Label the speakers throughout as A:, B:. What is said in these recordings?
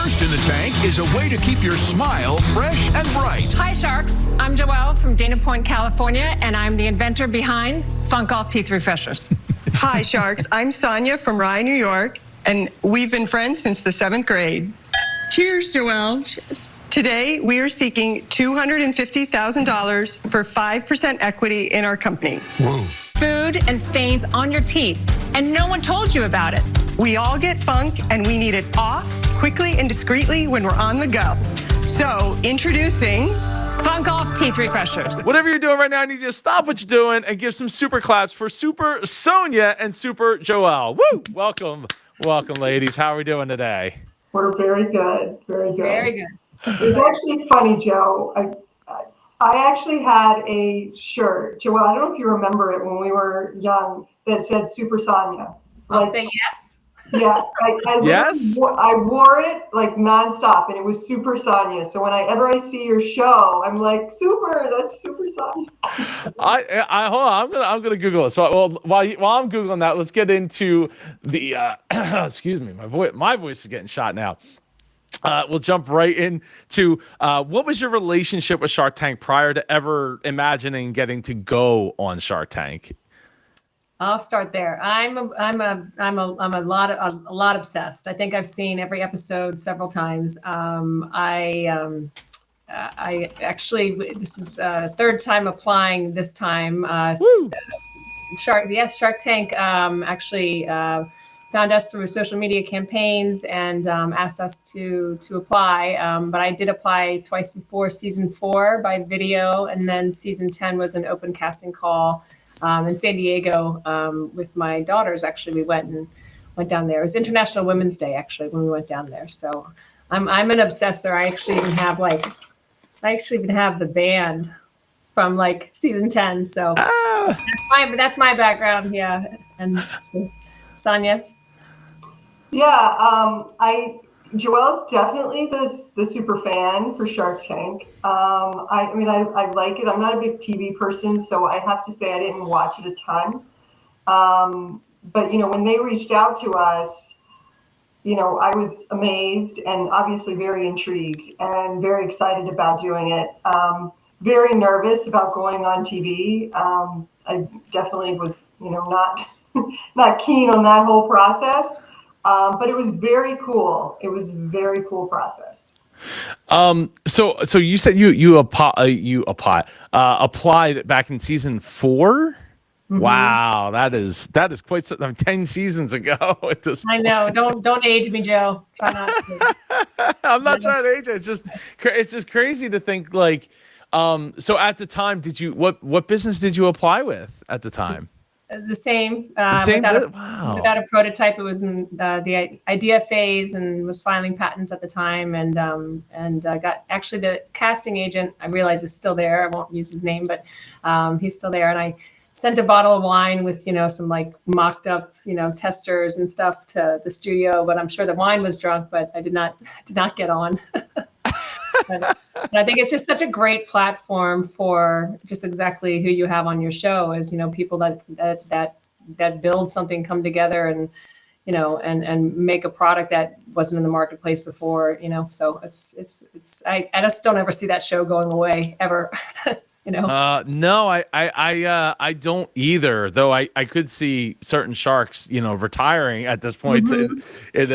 A: First in the tank is a way to keep your smile fresh and bright.
B: Hi, Sharks. I'm Joelle from Dana Point, California, and I'm the inventor behind Funkkoff Teeth Refreshers.
C: Hi, Sharks. I'm Sonia from Rye, New York, and we've been friends since the 7th grade. Cheers, Joelle. Cheers. Today, we are seeking $250,000 for 5% equity in our company.
A: Whoa.
B: Food and stains on your teeth, and no one told you about it.
C: We all get funk, and we need it off quickly and discreetly when we're on the go. So, introducing
B: Funkkoff Teeth Refreshers.
D: Whatever you're doing right now, I need you to stop what you're doing and give some super claps for Super Sonia and Super Joelle. Woo! Welcome, ladies. How are we doing today?
E: We're very good, very good.
B: Very good.
E: It's actually funny, Joe. I actually had a shirt, Joelle, I don't know if you remember it when we were young, that said Super Sonia.
B: I'll say yes.
E: Yeah,
D: Yes?
E: I wore it like nonstop, and it was Super Sonia. So whenever I see your show, I'm like, super, that's Super Sonia.
D: I hold on. I'm gonna Google this. Well, while I'm googling that, let's get into the. Excuse me, my voice is getting shot now. We'll jump right into what was your relationship with Shark Tank prior to ever imagining getting to go on Shark Tank?
F: I'll start there. I'm a lot obsessed. I think I've seen every episode several times. I actually, this is third time applying this time. Shark Tank actually found us through social media campaigns and asked us to apply. But I did apply twice before. Season 4 by video, and then season 10 was an open casting call in San Diego with my daughters. Actually, we went down there. It was International Women's Day actually when we went down there. So I'm an obsessor. I actually even have the band from like season 10. So that's my background. Yeah, and so, Sonia.
E: Yeah, Joelle's definitely the super fan for Shark Tank. I mean, I like it. I'm not a big TV person, so I have to say I didn't watch it a ton. But, when they reached out to us, I was amazed and obviously very intrigued and very excited about doing it. Very nervous about going on TV. I definitely was, not keen on that whole process. But it was very cool. It was a very cool process.
D: So you said you applied back in season 4. Mm-hmm. Wow, that is quite 10 seasons ago at this point.
F: I know. Don't age me, Joe. Try not to.
D: I'm not trying to age it. It's just crazy to think like. So at the time, what business did you apply with at the time?
F: The same.
D: Wow.
F: Without a prototype, it was in the idea phase and was filing patents at the time, and got actually the casting agent. I realize is still there. I won't use his name, but he's still there. And I sent a bottle of wine with some like mocked up testers and stuff to the studio. But I'm sure the wine was drunk, but I did not get on. But I think it's just such a great platform for just exactly who you have on your show is, people that build something, come together and, and make a product that wasn't in the marketplace before, so I just don't ever see that show going away ever.
D: No, I don't either. Though I could see certain sharks, retiring at this point. Mm-hmm. I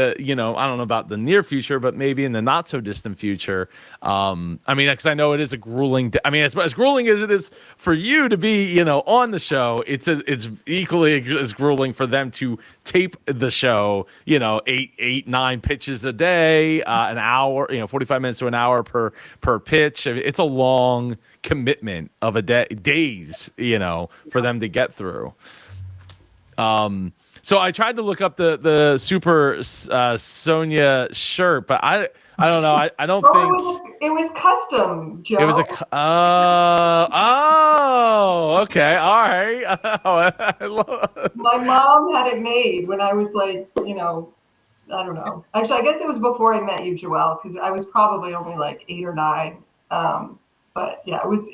D: don't know about the near future, but maybe in the not so distant future. I mean, because I know it is a grueling. As grueling as it is for you to be, on the show, it's equally as grueling for them to tape the show. 8-9 pitches a day, an hour, 45 minutes to an hour per pitch. I mean, it's a long commitment of a day, days, for them to get through. So I tried to look up the Super Sonia shirt, but I don't know. I don't think
E: it was custom, Joe.
D: It was okay, all right.
E: My mom had it made when I was like, I don't know. Actually, I guess it was before I met you, Joelle, because I was probably only like 8 or 9. But yeah, it was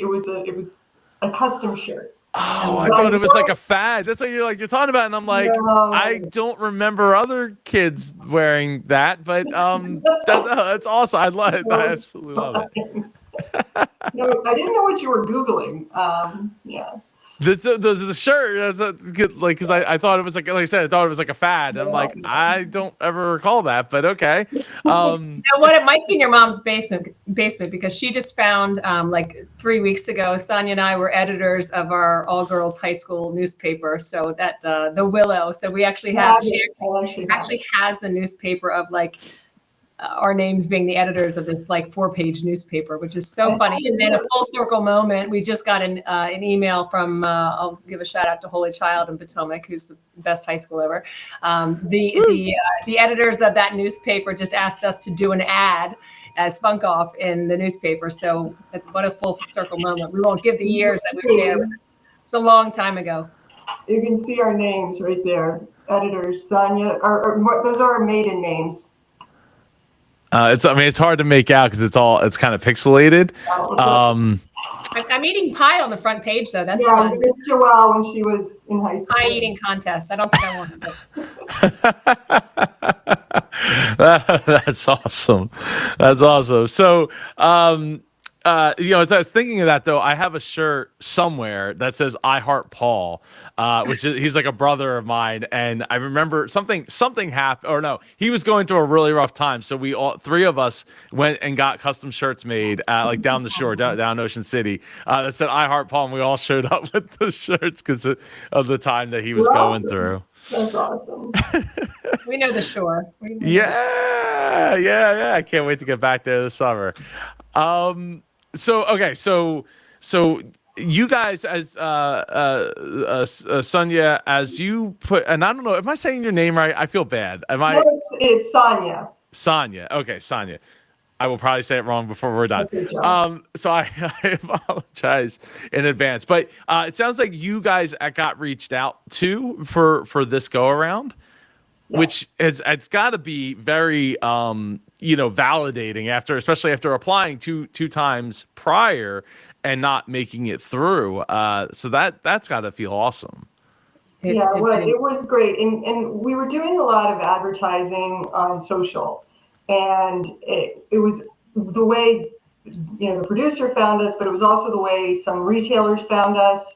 E: a custom shirt.
D: Oh, I thought it was like a fad. That's what you're talking about, and I'm like,
E: No.
D: I don't remember other kids wearing that, but that's awesome. I love it. I absolutely love it.
E: No, I didn't know what you were Googling. Yeah.
D: The shirt, that's a good, like, because I thought it was like I said, I thought it was like a fad. I'm like, I don't ever recall that, but okay.
F: You know what? It might be in your mom's basement because she just found like 3 weeks ago. Sonia and I were editors of our all-girls high school newspaper, so that the Willow. So we actually have she actually has the newspaper of like our names being the editors of this like 4-page newspaper, which is so funny. And then a full circle moment, we just got an email from, I'll give a shout out to Holy Child in Potomac, who's the best high school ever. The editors of that newspaper just asked us to do an ad as Funkkoff in the newspaper. So what a full circle moment. We won't give the years that we were there. But it's a long time ago.
E: You can see our names right there. Editors, Sonia, those are our maiden names.
D: It's hard to make out because it's kind of pixelated.
F: I'm eating pie on the front page though. That's
E: yeah,
F: fun.
E: it's Joelle when she was in high school.
F: Pie eating contest. I don't think I want to.
D: That's awesome. That's awesome. So, as I was thinking of that though, I have a shirt somewhere that says "I Heart Paul," which is he's like a brother of mine, and I remember something happened. Or no, he was going through a really rough time, so we all three of us went and got custom shirts made, like down the shore, down Ocean City, that said "I Heart Paul," and we all showed up with the shirts because of the time that he was going through.
E: That's awesome.
F: We know the shore.
D: Yeah. I can't wait to get back there this summer. So you guys, as Sonia, as you put, and I don't know, am I saying your name right? I feel bad.
E: No, it's Sonia.
D: Sonia. Okay, Sonia. I will probably say it wrong before we're done. So I apologize in advance. But it sounds like you guys got reached out to for this go around, which it's got to be very validating especially after applying two times prior and not making it through. So that's got to feel awesome.
E: It was great, and we were doing a lot of advertising on social, and it was the way the producer found us, but it was also the way some retailers found us,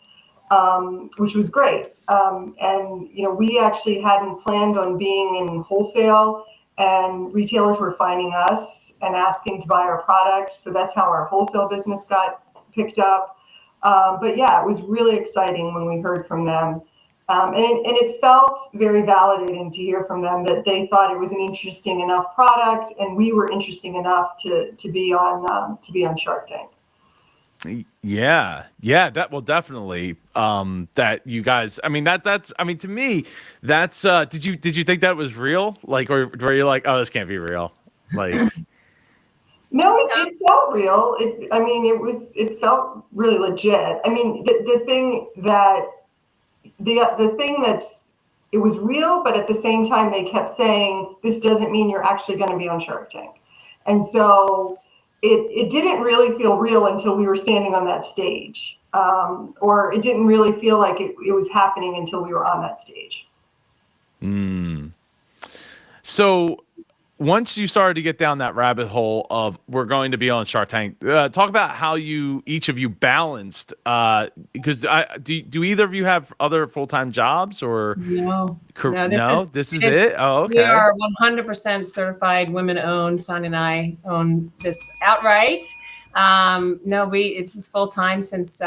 E: which was great. And we actually hadn't planned on being in wholesale, and retailers were finding us and asking to buy our product. So that's how our wholesale business got picked up. But yeah, it was really exciting when we heard from them. And it felt very validating to hear from them that they thought it was an interesting enough product, and we were interesting enough to be on Shark Tank.
D: Yeah, that will definitely. That you guys, to me, that's. Did you think that was real? Like, or were you like, oh, this can't be real? Like,
E: no, it felt real. It felt really legit. I mean, the thing that's, it was real, but at the same time, they kept saying, this doesn't mean you're actually going to be on Shark Tank. And so it didn't really feel real until we were standing on that stage. Or it didn't really feel like it was happening until we were on that stage.
D: So once you started to get down that rabbit hole of we're going to be on Shark Tank, talk about how each of you balanced. Because do either of you have other full-time jobs or
F: no?
D: This is it. Oh, okay.
F: We are 100% certified, women-owned. Sonia and I own this outright. It's just full-time since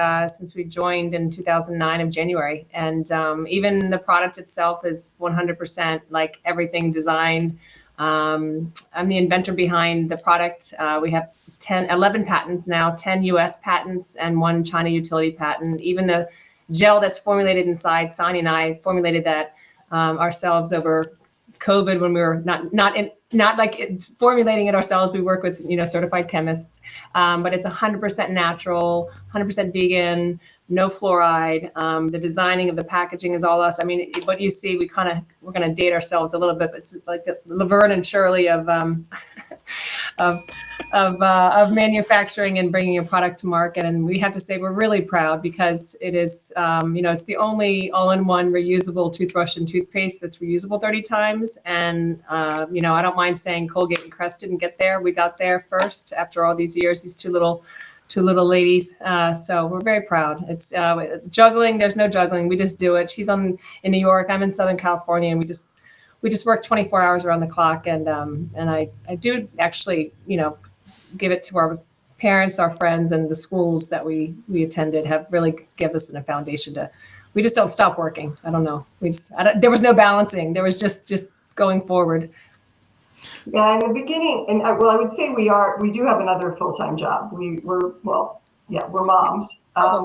F: we joined in 2009 of January, and even the product itself is 100% like everything designed. I'm the inventor behind the product. We have 11 patents now, 10 US patents and 1 China utility patent. Even the gel that's formulated inside, Sonia and I formulated that ourselves over COVID when we were not formulating it ourselves. We work with certified chemists, but it's 100% natural, 100% vegan, no fluoride. The designing of the packaging is all us. I mean, what you see, we're going to date ourselves a little bit, but it's like the Laverne and Shirley of of manufacturing and bringing a product to market. And we have to say we're really proud because it is, it's the only all-in-one reusable toothbrush and toothpaste that's reusable 30 times. And, I don't mind saying Colgate and Crest didn't get there. We got there first after all these years, these two little ladies. So we're very proud. It's juggling. There's no juggling. We just do it. She's in New York. I'm in Southern California, and we just work 24 hours around the clock. And I do actually, give it to our parents, our friends, and the schools that we attended have really given us a foundation we just don't stop working. I don't know. There was no balancing. There was just going forward.
E: Yeah, in the beginning, and I would say we do have another full-time job. We're moms,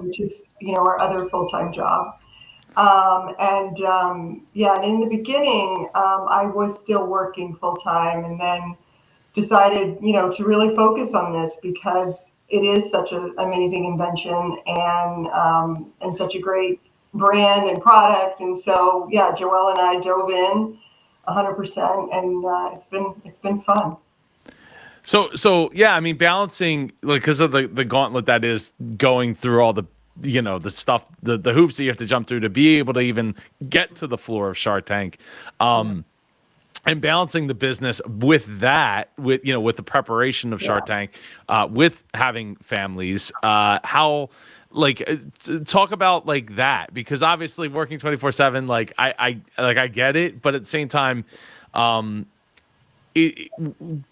E: which is, our other full-time job. And in the beginning, I was still working full-time, and then decided, to really focus on this because it is such an amazing invention and such a great brand and product. And so, Joelle and I dove in 100%, and it's been fun.
D: So yeah, I mean, balancing, like, because of the gauntlet that is going through all the the stuff, the hoops that you have to jump through to be able to even get to the floor of Shark Tank, and balancing the business with that, with the preparation of Shark Tank, with having families, how. Talk about that, because obviously working 24/7, I get it, but at the same time,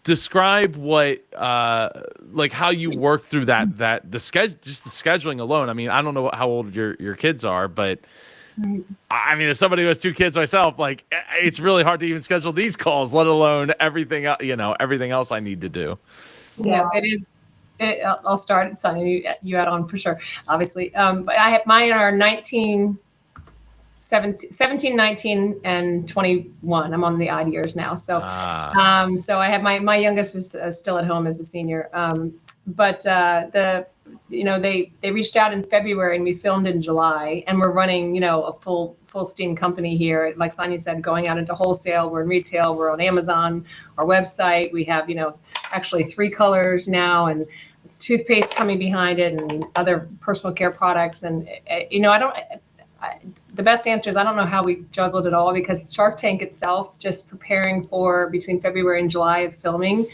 D: describe what how you work through that the scheduling alone. I mean, I don't know how old your kids are, but I mean, as somebody who has two kids myself, it's really hard to even schedule these calls, let alone everything else I need to do.
F: Yeah, it is. I'll start, Sonia, you add on for sure, obviously. But I have mine are 17, 19, and 21. I'm on the odd years now. So so I have my youngest is still at home as a senior. But they reached out in February and we filmed in July, and we're running, a full steam company here. Like Sonia said, going out into wholesale, we're in retail, we're on Amazon, our website. We have, actually 3 colors now, and toothpaste coming behind it, and other personal care products. And the best answer is I don't know how we juggled it all, because Shark Tank itself, just preparing for between February and July of filming,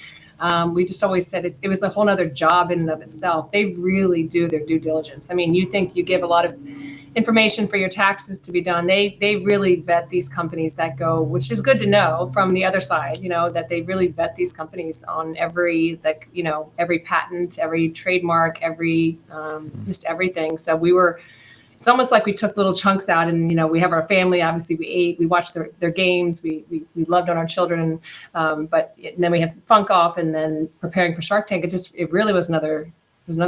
F: we just always said it was a whole nother job in and of itself. They really do their due diligence. I mean, you think you give a lot of information for your taxes to be done. They really vet these companies that go, which is good to know from the other side, that they really vet these companies on every patent, every trademark, every just everything. So it's almost like we took little chunks out, and we have our family. Obviously, we ate, we watched their games, we loved on our children, and then we have Funkkoff, and then preparing for Shark Tank. It really was another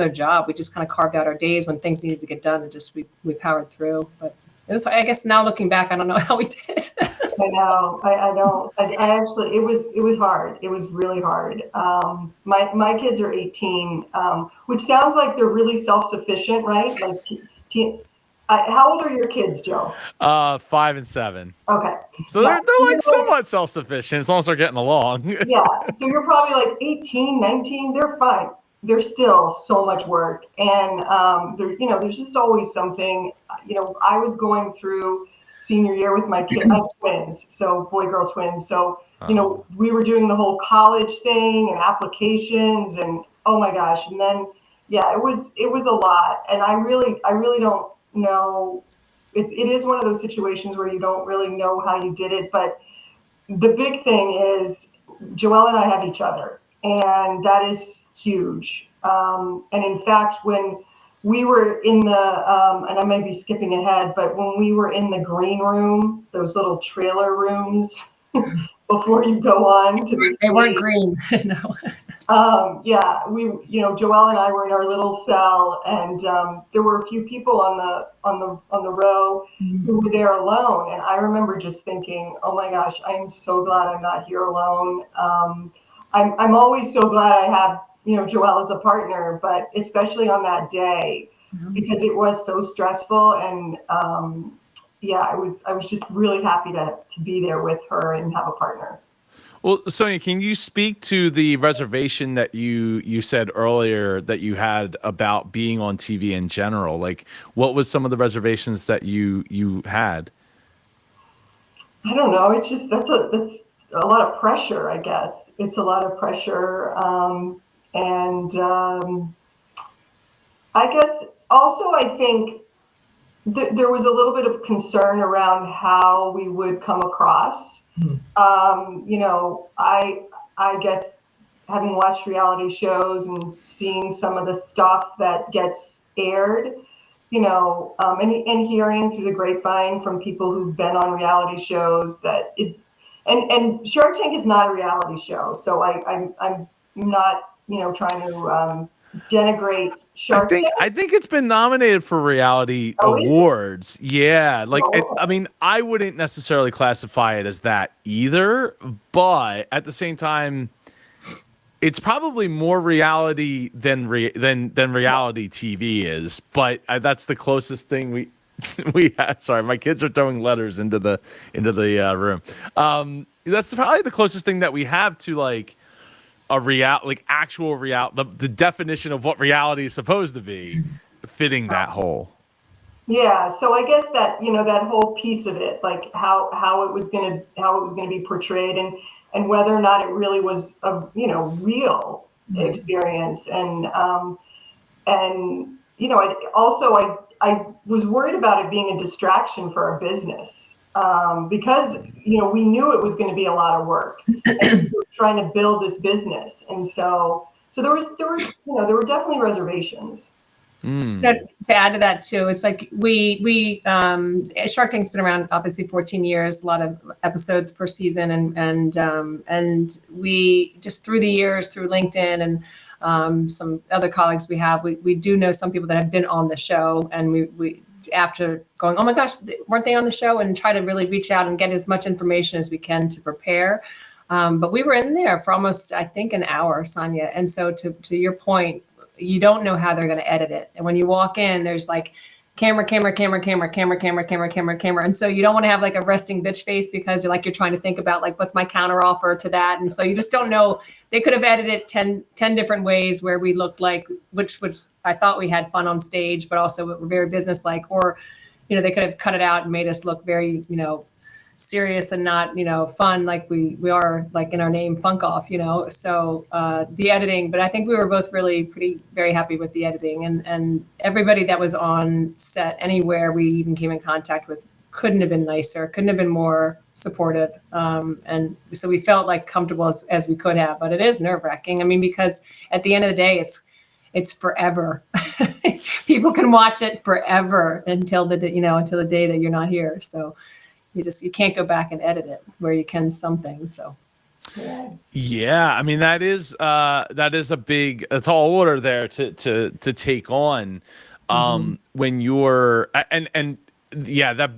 F: job. We just kind of carved out our days when things needed to get done, and just we powered through. But it was, I guess now looking back, I don't know how we did it.
E: I know. I don't. I actually, it was hard. It was really hard. My kids are 18, which sounds like they're really self-sufficient, right? How old are your kids, Joe?
D: 5 and 7.
E: Okay.
D: So they're somewhat self-sufficient as long as they're getting along.
E: Yeah. So you're probably 18, 19. They're fine. There's still so much work. And, there's just always something. I was going through senior year with my kids. I have twins, so boy-girl twins. So, we were doing the whole college thing and applications, and oh my gosh. And then, it was a lot. And I really don't know. It is one of those situations where you don't really know how you did it. But the big thing is Joelle and I have each other, and that is huge. And in fact, when we were in the, and I may be skipping ahead, but when we were in the green room, those little trailer rooms, before you go on to the
F: they weren't green, no.
E: Joelle and I were in our little cell, and there were a few people on the row who were there alone. And I remember just thinking, oh my gosh, I am so glad I'm not here alone. I'm always so glad I have, Joelle as a partner, but especially on that day, because it was so stressful. And I was just really happy to be there with her and have a partner.
D: Well, Sonia, can you speak to the reservation that you said earlier that you had about being on TV in general? Like, what was some of the reservations that you had?
E: I don't know. It's just that's a lot of pressure. I guess it's a lot of pressure, and I guess also I think there was a little bit of concern around how we would come across. You know, I guess having watched reality shows and seeing some of the stuff that gets aired, you know, and hearing through the grapevine from people who've been on reality shows that it, and Shark Tank is not a reality show, so I'm not, you know, trying to denigrate Shark Tank.
D: I think it's been nominated for reality
E: Oh, is it?
D: awards. Yeah, like
E: Oh.
D: I mean, I wouldn't necessarily classify it as that either, but at the same time, it's probably more reality than reality TV is. But that's the closest thing we had. Sorry, my kids are throwing letters into the room. That's probably the closest thing that we have to like a actual reality, the definition of what reality is supposed to be, fitting that hole.
E: Yeah, so I guess that, you know, that whole piece of it, like how it was gonna be portrayed, and whether or not it really was a, you know, real experience, and you know, I was worried about it being a distraction for our business, because, you know, we knew it was going to be a lot of work, and we were trying to build this business, and so there was you know, there were definitely reservations.
F: To add to that too, it's like we Shark Tank's been around obviously 14 years, a lot of episodes per season, and we just through the years through LinkedIn and some other colleagues we do know some people that have been on the show, and we after going, oh my gosh, weren't they on the show, and try to really reach out and get as much information as we can to prepare. But we were in there for almost, I think, an hour, Sonia. And so to your point, you don't know how they're going to edit it. And when you walk in, there's like camera. And so you don't want to have like a resting bitch face because you're trying to think about like, what's my counter offer to that? And so you just don't know. They could have edited it 10 different ways where we looked like, which I thought we had fun on stage, but also we're very businesslike, or, you know, they could have cut it out and made us look very, you know, serious and not, you know, fun like we are, like in our name Funkkoff, you know. So the editing, but I think we were both really very happy with the editing, and everybody that was on set anywhere we even came in contact with couldn't have been nicer, couldn't have been more supportive, and so we felt like comfortable as we could have. But it is nerve-wracking, I mean, because at the end of the day it's forever. People can watch it forever until the day that you're not here. So you can't go back and edit it where you can some things. So
D: yeah, I mean, that is a big, a tall order there to take on, when you're and yeah, that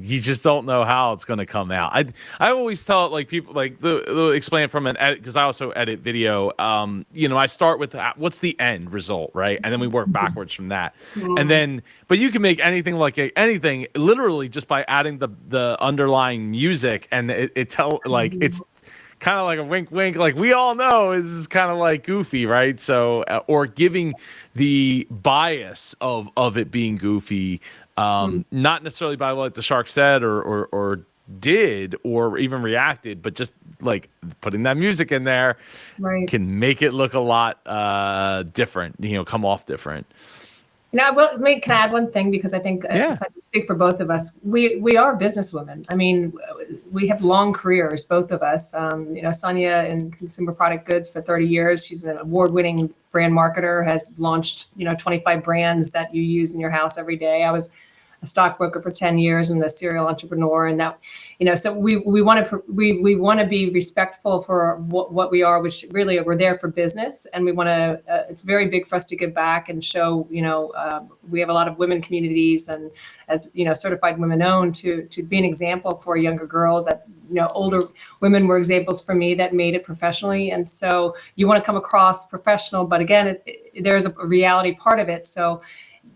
D: you just don't know how it's going to come out. I always thought like people like they'll explain from an edit, because I also edit video. You know, I start with what's the end result, right, and then we work backwards from that, and then but you can make anything like anything literally just by adding the underlying music, and it tell like it's kind of like a wink wink, like we all know is kind of like goofy, right? So or giving the bias of it being goofy. Not necessarily by what the shark said or did or even reacted, but just like putting that music in there can make it look a lot different, you know, come off different.
F: Now, well, can I add one thing? Because I think I speak for both of us. We are businesswomen. I mean, we have long careers, both of us. You know, Sonia in consumer product goods for 30 years. She's an award-winning brand marketer, has launched, you know, 25 brands that you use in your house every day. I was a stockbroker for 10 years and a serial entrepreneur, and that, you know, so we want to be respectful for what we are, which really we're there for business, and we want to. It's very big for us to give back and show. You know, we have a lot of women communities, and as you know, certified women owned to be an example for younger girls. That, you know, older women were examples for me that made it professionally, and so you want to come across professional, but again, there's a reality part of it. So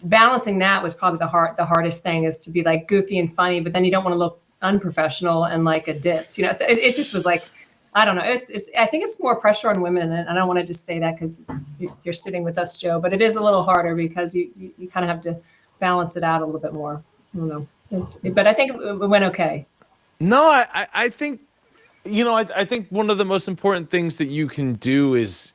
F: balancing that was probably the hardest thing, is to be like goofy and funny, but then you don't want to look unprofessional and like a ditz, you know. So it just was like I don't know. It's. I think it's more pressure on women, and I don't want to just say that because you're sitting with us, Joe. But it is a little harder because you kind of have to balance it out a little bit more. I don't know. But I think it went okay.
D: No, I think, I think one of the most important things that you can do is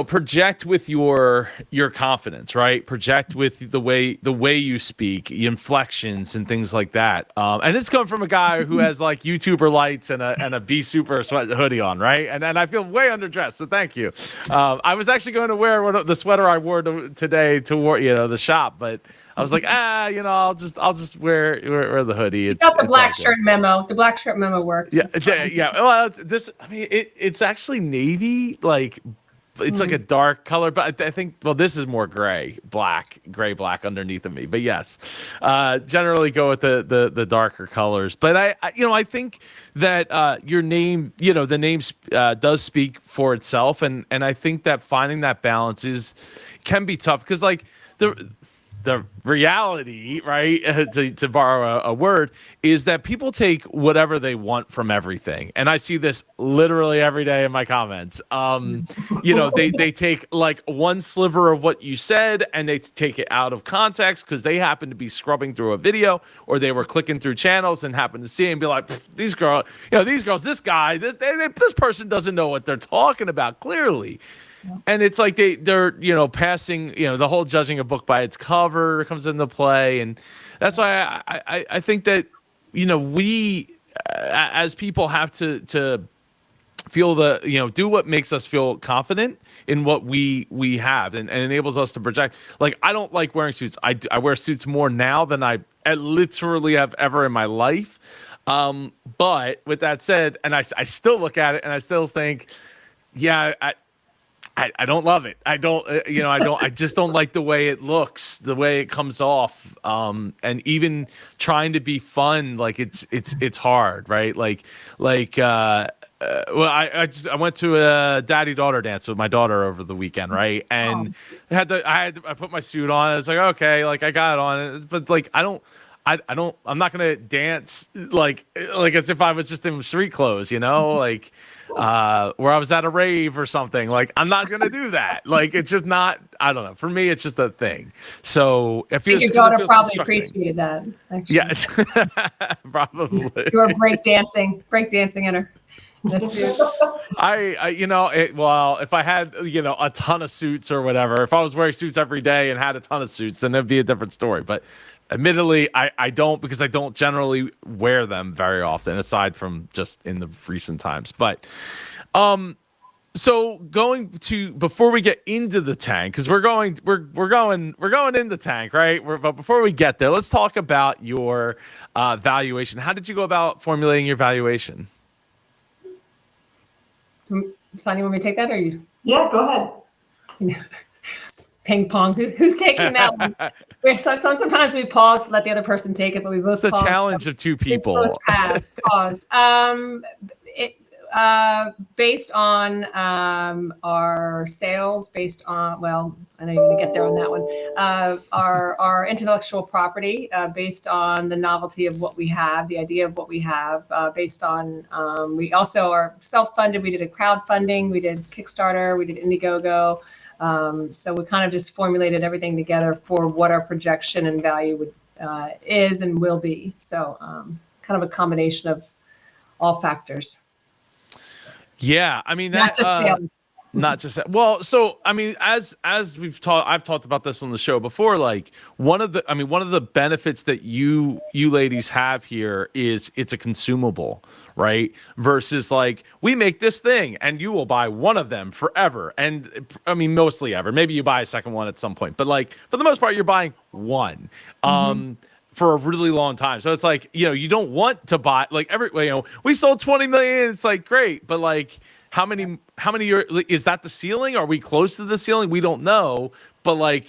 D: project with your confidence, right? Project with the way you speak, the inflections and things like that. And it's coming from a guy who has like YouTuber lights and a Be Super sweat hoodie on, right? And I feel way underdressed, so thank you. I was actually going to wear the sweater I wore today to the shop, but I was like, I'll just wear the hoodie.
F: It's got the black shirt memo. The black shirt memo worked.
D: Yeah. Well, it's actually navy, like. It's like a dark color, but I think, this is more gray black underneath of me. But yes, generally go with the darker colors. But I think that your name, the name does speak for itself, and I think that finding that balance can be tough because like the reality, right, to borrow a word, is that people take whatever they want from everything. And I see this literally every day in my comments. They take like one sliver of what you said and they take it out of context because they happen to be scrubbing through a video or they were clicking through channels and happen to see it and be like, these girls, this guy, this person doesn't know what they're talking about clearly. And it's like they're passing, the whole judging a book by its cover comes into play. And that's why I think that, we as people have to feel do what makes us feel confident in what we have and enables us to project. Like, I don't like wearing suits. I wear suits more now than I literally have ever in my life. But with that said, and I still look at it and I still think, yeah, I don't love it. I just don't like the way it looks, the way it comes off. And even trying to be fun, like it's hard, right? I went to a daddy-daughter dance with my daughter over the weekend, right? And I put my suit on. I was like, okay, like I got it on, but like I'm not gonna dance like as if I was just in street clothes, like. Where I was at a rave or something. Like, I'm not gonna do that. Like, it's just not. I don't know. For me, it's just a thing. So if your
F: daughter probably appreciated that. Actually.
D: Yeah, probably.
F: You were breakdancing in her. Suit.
D: If I had a ton of suits or whatever, if I was wearing suits every day and had a ton of suits, then it'd be a different story. But admittedly, I don't, because I don't generally wear them very often, aside from just in the recent times. But so before we get into the tank, because we're going in the tank, right? But before we get there, let's talk about your valuation. How did you go about formulating your valuation?
F: Sonia, want me to take that, or you?
E: Yeah, go ahead.
F: Ping pong. Who's taking that one? Sometimes we pause to let the other person take it, but we both.
D: It's the challenge of two people.
F: We both have paused. Based on our sales, based on, well, I know you're going to get there on that one. Our intellectual property, based on the novelty of what we have, the idea of what we have, based on, we also are self-funded. We did a crowdfunding, we did Kickstarter, we did Indiegogo. So we kind of just formulated everything together for what our projection and value would is and will be. So kind of a combination of all factors.
D: Yeah, I mean,
F: not just sales.
D: Not just that. Well, so I mean, as I've talked about this on the show before. Like one of the benefits that you ladies have here is it's a consumable, right? Versus like we make this thing and you will buy one of them forever, and I mean mostly ever. Maybe you buy a second one at some point, but like for the most part, you're buying one. For a really long time. So it's like, you don't want to buy like we sold 20 million. It's like, great. But like, how many is that the ceiling? Are we close to the ceiling? We don't know. But like,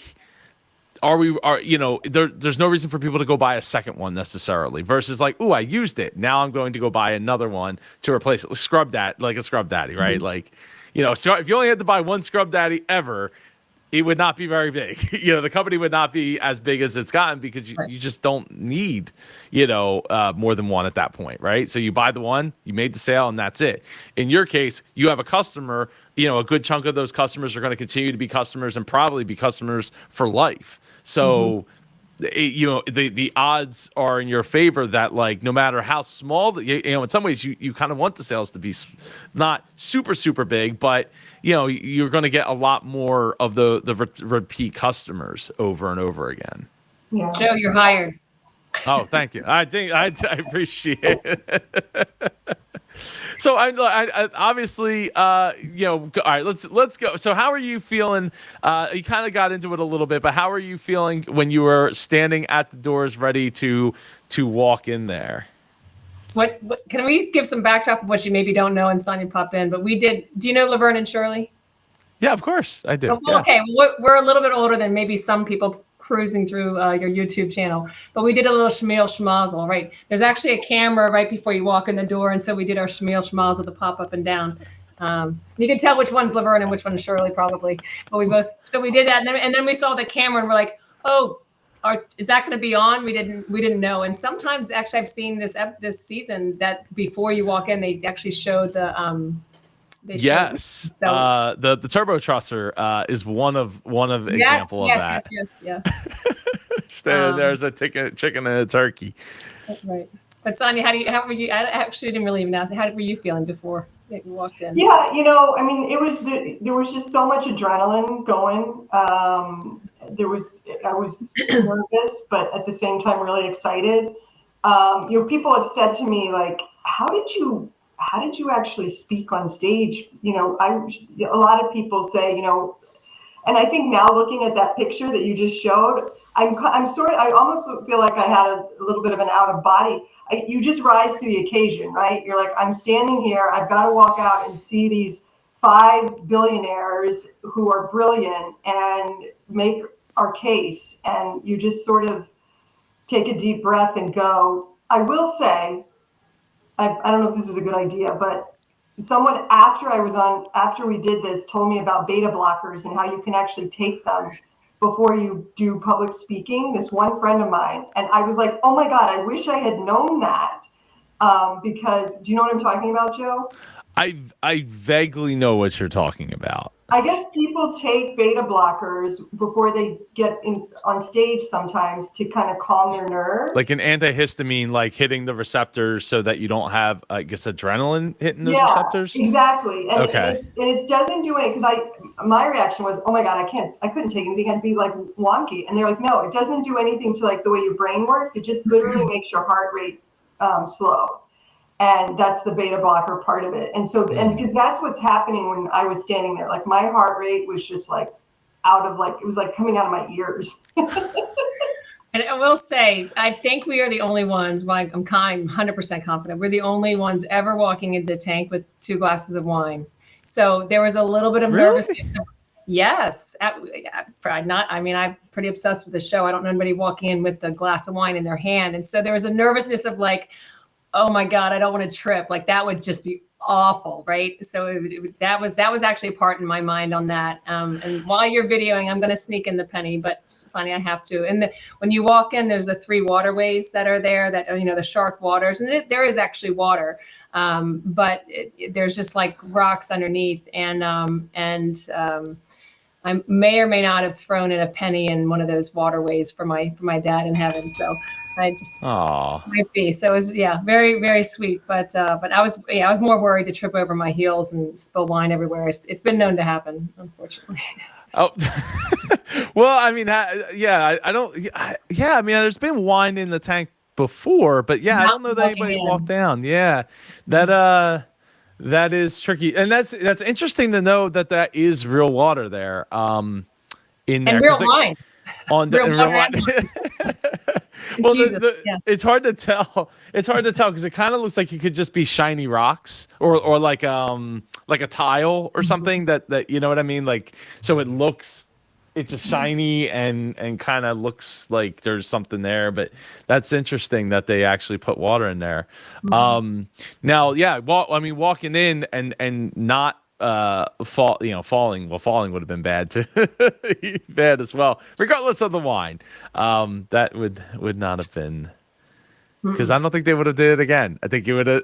D: there's no reason for people to go buy a second one necessarily versus like, I used it. Now I'm going to go buy another one to replace it. Like a scrub daddy, right? Like, so if you only had to buy one scrub daddy ever, it would not be very big. The company would not be as big as it's gotten because you just don't need, more than one at that point, right? So you buy the one, you made the sale, and that's it. In your case, you have a customer, a good chunk of those customers are going to continue to be customers and probably be customers for life. So, the odds are in your favor that, like, no matter how small, in some ways you kind of want the sales to be not super, super big, but you're going to get a lot more of the repeat customers over and over again.
E: Yeah.
F: Joe, you're hired.
D: Oh, thank you. I think I appreciate it. So I obviously, all right, let's go. So how are you feeling? You kind of got into it a little bit, but how are you feeling when you were standing at the doors ready to walk in there?
F: What can we give some backdrop of what you maybe don't know, and Sonia pop in? But we did. Do you know Laverne and Shirley?
D: Yeah, of course I do.
F: Well,
D: Yeah.
F: okay, we're a little bit older than maybe some people cruising through your YouTube channel, but we did a little schmeal schmazel, right? There's actually a camera right before you walk in the door, and so we did our schmeal schmazel to pop up and down. You can tell which one's Laverne and which one is Shirley, probably. But we did that, and then we saw the camera, and we're like, oh. Is that going to be on? We didn't know. And sometimes, actually, I've seen this season that before you walk in, they actually show the
D: Yes,
F: so,
D: the turbo trusser is one of example of that.
F: Yes, yeah.
D: There's a chicken and a turkey.
F: Right. But Sonia, how were you? I actually didn't really even ask. How were you feeling before you walked in?
E: Yeah, I mean, there was just so much adrenaline going. I was nervous, but at the same time really excited. People have said to me, like, how did you actually speak on stage? A lot of people say, and I think now looking at that picture that you just showed, I almost feel like I had a little bit of an out of body. You just rise to the occasion, right? You're like, I'm standing here, I've got to walk out and see these 5 billionaires who are brilliant and make our case. And you just sort of take a deep breath and go. I will say, I don't know if this is a good idea, but someone after we did this told me about beta blockers and how you can actually take them before you do public speaking. This one friend of mine, and I was like, oh my God, I wish I had known that. Because do you know what I'm talking about, Joe?
D: I vaguely know what you're talking about.
E: I guess people take beta blockers before they get on stage sometimes to kind of calm their nerves.
D: Like an antihistamine, like hitting the receptors so that you don't have, I guess, adrenaline hitting those receptors.
E: Exactly. And
D: okay.
E: It doesn't do it because my reaction was, oh my God, I couldn't take anything. I'd be like wonky. And they're like, no, it doesn't do anything to like the way your brain works. It just literally makes your heart rate slow. And that's the beta blocker part of it. And so, and because that's what's happening when I was standing there, like my heart rate was just like it was like coming out of my ears.
F: And I will say, I think we are the only ones, I'm 100% confident, we're the only ones ever walking into the tank with 2 glasses of wine. So there was a little bit of nervousness. Yes. I'm pretty obsessed with the show. I don't know anybody walking in with a glass of wine in their hand. And so there was a nervousness of like, oh my God, I don't want to trip. Like that would just be awful, right? So that was actually a part in my mind on that. And while you're videoing, I'm going to sneak in the penny, but Sonny, I have to. And when you walk in, there's the 3 waterways that are there that, the shark waters, and there is actually water. But there's just like rocks underneath. And I may or may not have thrown in a penny in one of those waterways for my dad in heaven. So I just might be. So it was, very, very sweet. But I was more worried to trip over my heels and spill wine everywhere. It's been known to happen, unfortunately.
D: Oh, well, I mean, I don't. Yeah, I mean, there's been wine in the tank before, but I don't know that anybody walked down. Yeah, that is tricky, and that's interesting to know that is real water there. In there,
F: and real wine.
D: On the real wine. Well, it's hard to tell. It's hard to tell because it kind of looks like it could just be shiny rocks or like a tile or something that you know what I mean. Like so, it's a shiny and kind of looks like there's something there. But that's interesting that they actually put water in there. Now, walking in and not falling. Well, falling would have been bad too, bad as well. Regardless of the wine, that would not have been, because I don't think they would have did it again. I think it would have.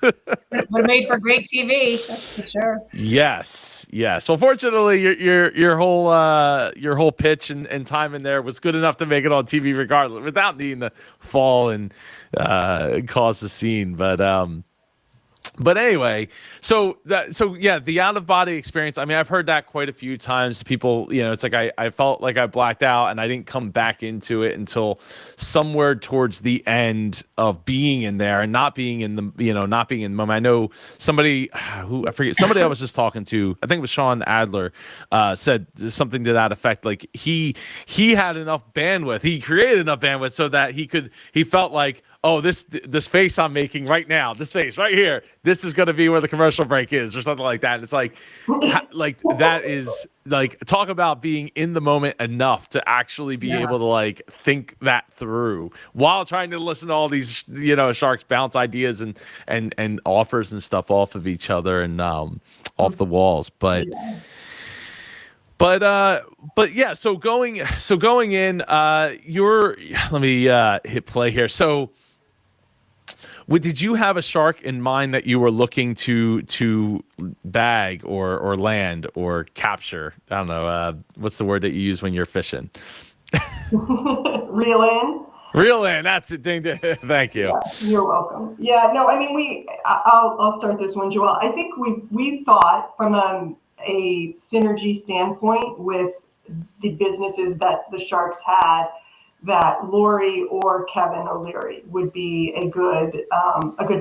F: Would have made for great TV, that's for sure.
D: Yes. Well, fortunately, your whole pitch and time in there was good enough to make it on TV, regardless, without needing to fall and cause the scene. But anyway, so yeah, the out of body experience. I mean, I've heard that quite a few times. People, it's like I felt like I blacked out and I didn't come back into it until somewhere towards the end of being in there and not being in the, not being in the moment. I know somebody who I forget, somebody I was just talking to, I think it was Sean Adler, said something to that effect. Like he had enough bandwidth, he created enough bandwidth so that he felt like, oh, this face I'm making right now, this face right here, this is going to be where the commercial break is, or something like that. And it's like that is like, talk about being in the moment enough to actually be able to like think that through while trying to listen to all these, sharks bounce ideas and offers and stuff off of each other and off the walls. But yeah, so going in, let me hit play here. So, did you have a shark in mind that you were looking to bag or land or capture? I don't know. What's the word that you use when you're fishing?
E: Reel in.
D: Reel in. That's it. Thank you.
E: Yeah, you're welcome. Yeah. No. I mean, I'll start this one, Joelle. I think we thought from a synergy standpoint with the businesses that the Sharks had, that Lori or Kevin O'Leary would be a good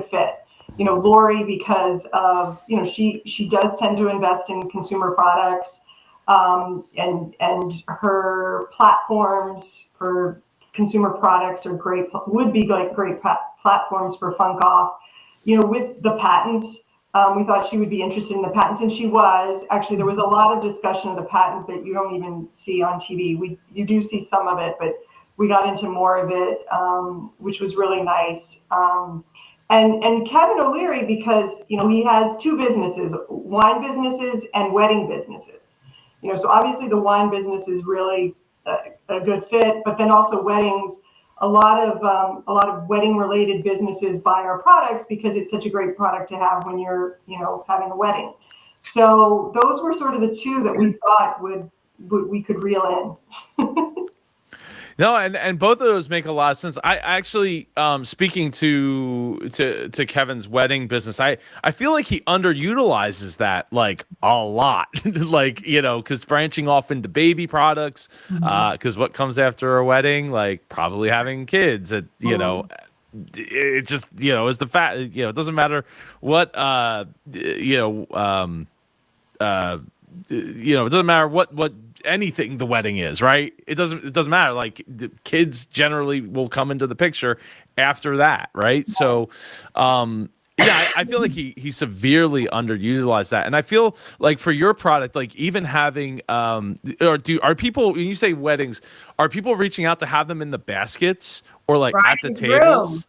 E: fit. Lori, because of, she does tend to invest in consumer products, and her platforms for consumer products are would be great platforms for Funkkoff. With the patents, we thought she would be interested in the patents, and she was. Actually, there was a lot of discussion of the patents that you don't even see on TV. You do see some of it, but we got into more of it, which was really nice. And Kevin O'Leary, because, he has two businesses, wine businesses and wedding businesses. So obviously the wine business is really a good fit, but then also weddings, a lot of wedding related businesses buy our products because it's such a great product to have when you're, having a wedding. So those were sort of the two that we thought we could reel in.
D: No, and both of those make a lot of sense. I actually, speaking to Kevin's wedding business, I feel like he underutilizes that like a lot, like, because branching off into baby products, because what comes after a wedding, like probably having kids, it just, is the fact, it doesn't matter what, it doesn't matter what anything the wedding is, right? It doesn't matter. Like the kids generally will come into the picture after that, right? So, I feel like he severely underutilized that, and I feel like for your product, like even having, are people, when you say weddings, are people reaching out to have them in the baskets or like at the tables?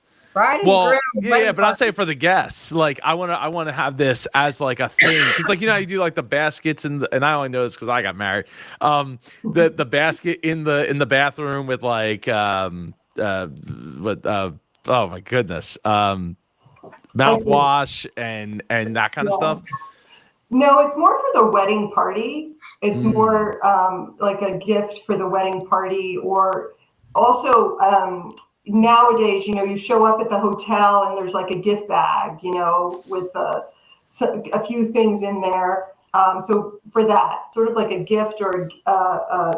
D: Well, yeah, but I'm saying for the guests, like I want to have this as like a thing, because like how you do like the baskets and I only know this because I got married. The basket in the bathroom with like oh my goodness, mouthwash and that kind of stuff.
E: No, it's more for the wedding party. It's more like a gift for the wedding party, or also. Nowadays, you show up at the hotel and there's like a gift bag, with a few things in there. So for that, sort of like a gift or a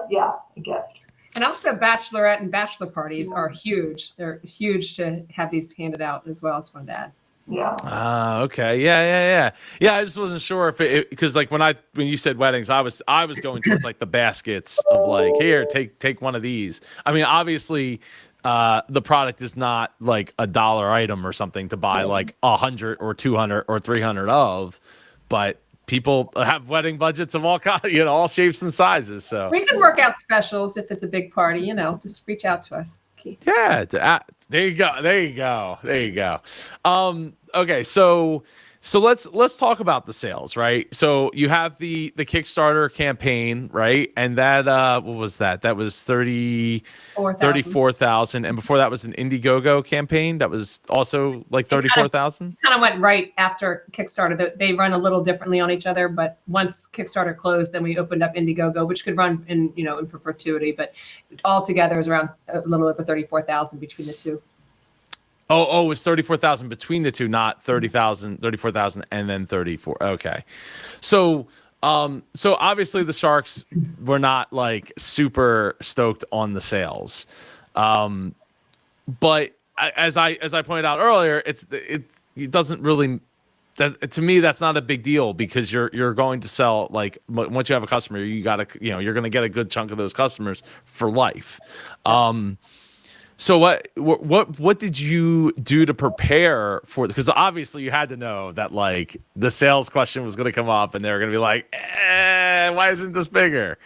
E: gift.
F: And also bachelorette and bachelor parties are huge. They're huge to have these handed out as well. It's one to add.
E: Yeah.
D: Okay. Yeah. I just wasn't sure if because like when you said weddings, I was going towards like the baskets of like, here, take one of these. I mean, obviously, the product is not like a $1 item or something to buy like 100 or 200 or 300 of, but people have wedding budgets of all kinds, all shapes and sizes. So
F: we can work out specials if it's a big party. Just reach out to us. Okay.
D: Yeah, there you go. Okay, so So let's talk about the sales, right? So you have the Kickstarter campaign, right? And that what was that? That was 34,000. And before that was an Indiegogo campaign that was also like 34,000.
F: Kind of went right after Kickstarter. They run a little differently on each other, but once Kickstarter closed, then we opened up Indiegogo, which could run in perpetuity, but altogether it was around a little over 34,000 between the two.
D: Oh, it was 34,000 between the two, not 34,000 and then 34. Okay. So obviously the Sharks were not like super stoked on the sales. But as I pointed out earlier, it doesn't really, to me, that's not a big deal because you're going to sell, like, once you have a customer, you gotta, you're going to get a good chunk of those customers for life. So what did you do to prepare for? Because obviously you had to know that like the sales question was going to come up, and they were going to be like, "Why isn't this bigger?"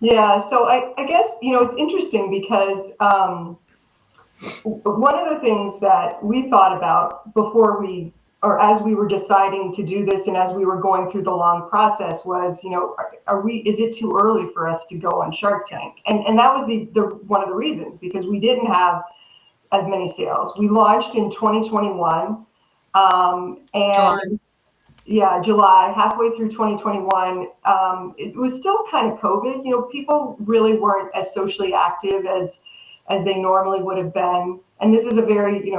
E: Yeah, so I guess it's interesting because one of the things that we thought about before as we were deciding to do this, and as we were going through the long process, was is it too early for us to go on Shark Tank? And that was the one of the reasons, because we didn't have as many sales. We launched in 2021, and July, halfway through 2021. It was still kind of COVID. People really weren't as socially active as they normally would have been, and this is a very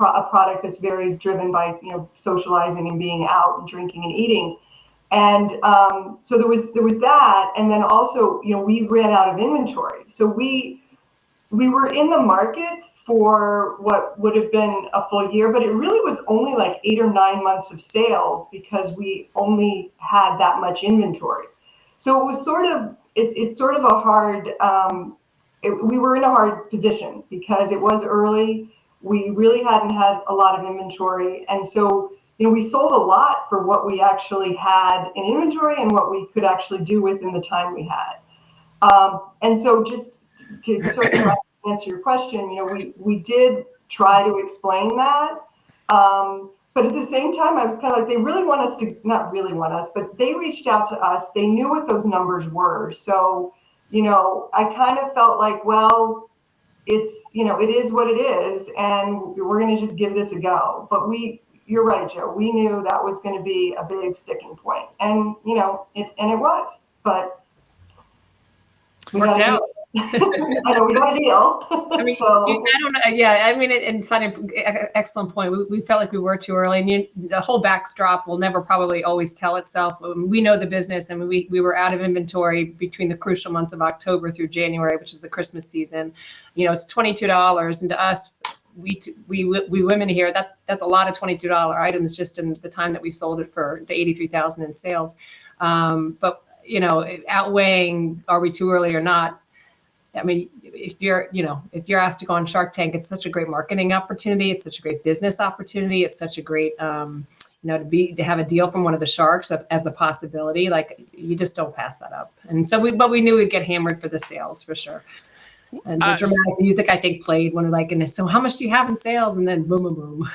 E: a product that's very driven by socializing and being out and drinking and eating. And so there was that, and then also we ran out of inventory, so we were in the market for what would have been a full year, but it really was only like 8 or 9 months of sales because we only had that much inventory. So it was sort of it's sort of a hard we were in a hard position because it was early. We really hadn't had a lot of inventory, and so we sold a lot for what we actually had in inventory and what we could actually do within the time we had. And so, just to sort of answer your question, we did try to explain that, but at the same time, I was kind of like, they really want us to not really want us, but they reached out to us. They knew what those numbers were, so I kind of felt like, well, it's it is what it is, and we're going to just give this a go. But you're right, Joe, we knew that was going to be a big sticking point, and it was, but we got a deal. I know we got a deal.
F: I mean,
E: so.
F: I don't know. Yeah, I mean, and Sonia, excellent point. We felt like we were too early, and the whole backdrop will never probably always tell itself. We know the business, and we were out of inventory between the crucial months of October through January, which is the Christmas season. It's $22, and to us, we women here, that's a lot of $22 items just in the time that we sold it for the 83,000 in sales. But outweighing, are we too early or not? I mean, if you're asked to go on Shark Tank, it's such a great marketing opportunity. It's such a great business opportunity. It's such a great, to have a deal from one of the sharks as a possibility. Like, you just don't pass that up. And so but we knew we'd get hammered for the sales for sure. And the dramatic music, I think, played when and so how much do you have in sales? And then boom, boom, boom.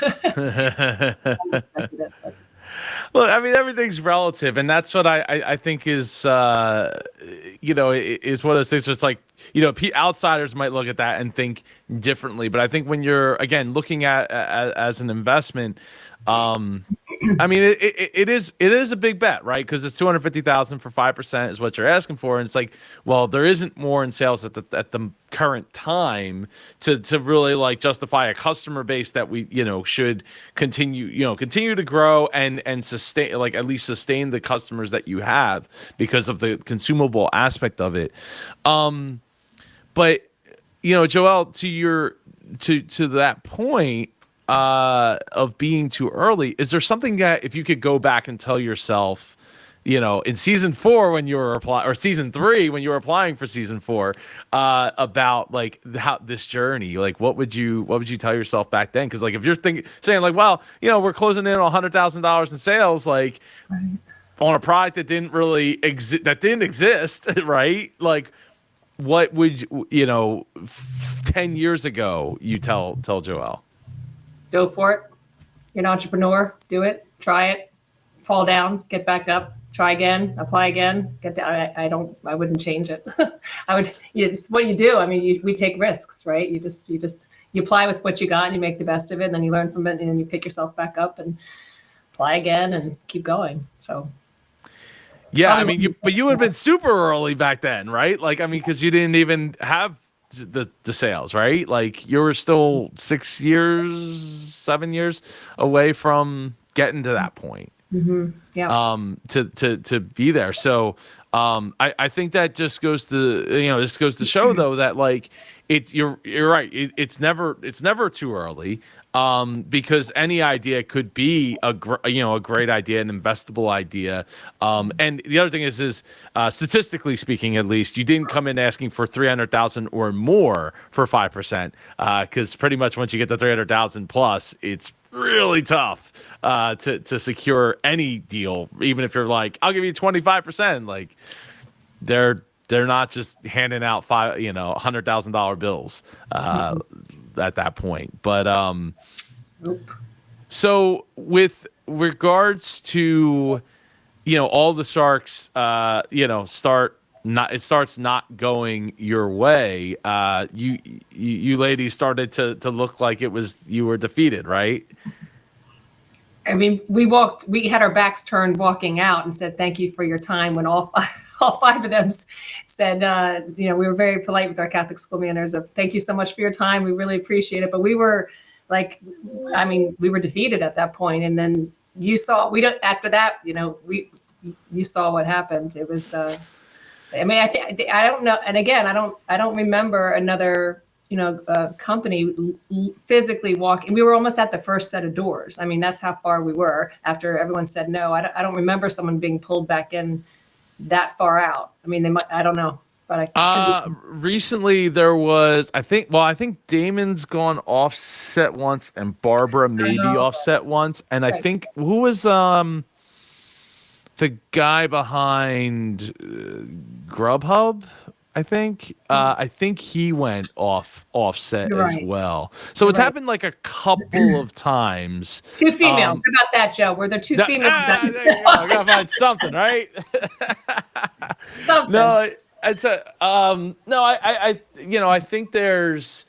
D: Look, I mean, everything's relative, and that's what I think is, is one of those things where it's like, outsiders might look at that and think differently, but I think when you're, again, looking at as an investment, I mean, it is a big bet, right? Because it's 250,000 for 5% is what you're asking for, and it's like, well, there isn't more in sales at the current time to really like justify a customer base that we should continue to grow and sustain, like at least sustain the customers that you have because of the consumable aspect of it. But Joelle, to that point of being too early, is there something that if you could go back and tell yourself, in season 4 when you were applying, or season 3 when you were applying for season 4, about like how this journey, like what would you tell yourself back then? Because like if you're saying like, well, we're closing in on $100,000 in sales, like on a product that didn't really exist, right? Like, what would 10 years ago you tell Joelle?
F: Go for it. You're an entrepreneur. Do it. Try it. Fall down. Get back up. Try again. Apply again. Get down. I wouldn't change it. I would. It's what you do. I mean, we take risks, right? You apply with what you got and you make the best of it. And then you learn from it and then you pick yourself back up and apply again and keep going. So.
D: Yeah, I mean, but you would have been super early back then, right? Like, I mean, because you didn't even have the sales, right? Like, you were still 6 years, 7 years away from getting to that point.
F: Mm-hmm. Yeah.
D: To be there. So, I think that just goes to this goes to show though that like you're right. It's never too early. Because any idea could be a great idea, an investable idea. And the other thing is statistically speaking, at least, you didn't come in asking for 300,000 or more for 5%, because pretty much once you get to 300,000 plus, it's really tough to secure any deal, even if you're like, I'll give you 25%. Like they're not just handing out $100,000 bills at that point. But
F: Nope.
D: So with regards to all the sharks starts not going your way, you ladies started to look like you were defeated, right?
F: I mean, we had our backs turned walking out and said, thank you for your time, when all five of them said, we were very polite with our Catholic school manners of thank you so much for your time. We really appreciate it. But we were like, I mean, we were defeated at that point. And then after that, you saw what happened. It was, I mean, I don't know. And again, I don't remember another, company physically walking. We were almost at the first set of doors. I mean, that's how far we were after everyone said no. I don't remember someone being pulled back in that far out. I mean, I don't know, but
D: recently there was, I think Damon's gone offset once and Barbara maybe offset once. And I think who was, the guy behind Grubhub, I think he went offset as well. So it's happened like a couple of times.
F: Two females. How about that, Joe? Were there two females?
D: There you go. I gotta find something, right?
F: Something.
D: No, it's I think there's.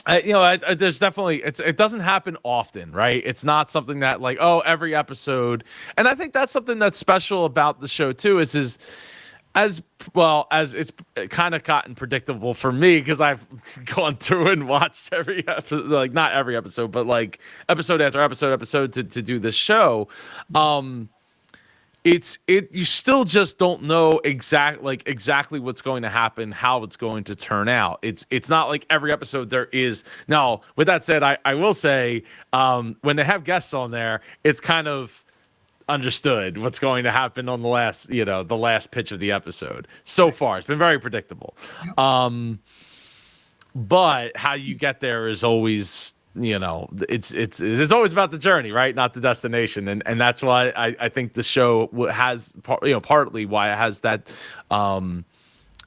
D: There's definitely it doesn't happen often, right? It's not something that like every episode, and I think that's something that's special about the show too. Is as well as it's kind of gotten predictable for me because I've gone through and watched every episode, like not every episode, but like episode after episode to do this show. You still just don't know exactly what's going to happen, how it's going to turn out. It's not like every episode there is. Now, with that said, I will say when they have guests on there, it's kind of understood what's going to happen on the last pitch of the episode. So far, it's been very predictable. But how you get there is always, it's always about the journey, right? Not the destination. And that's why I think the show has, partly why it has that,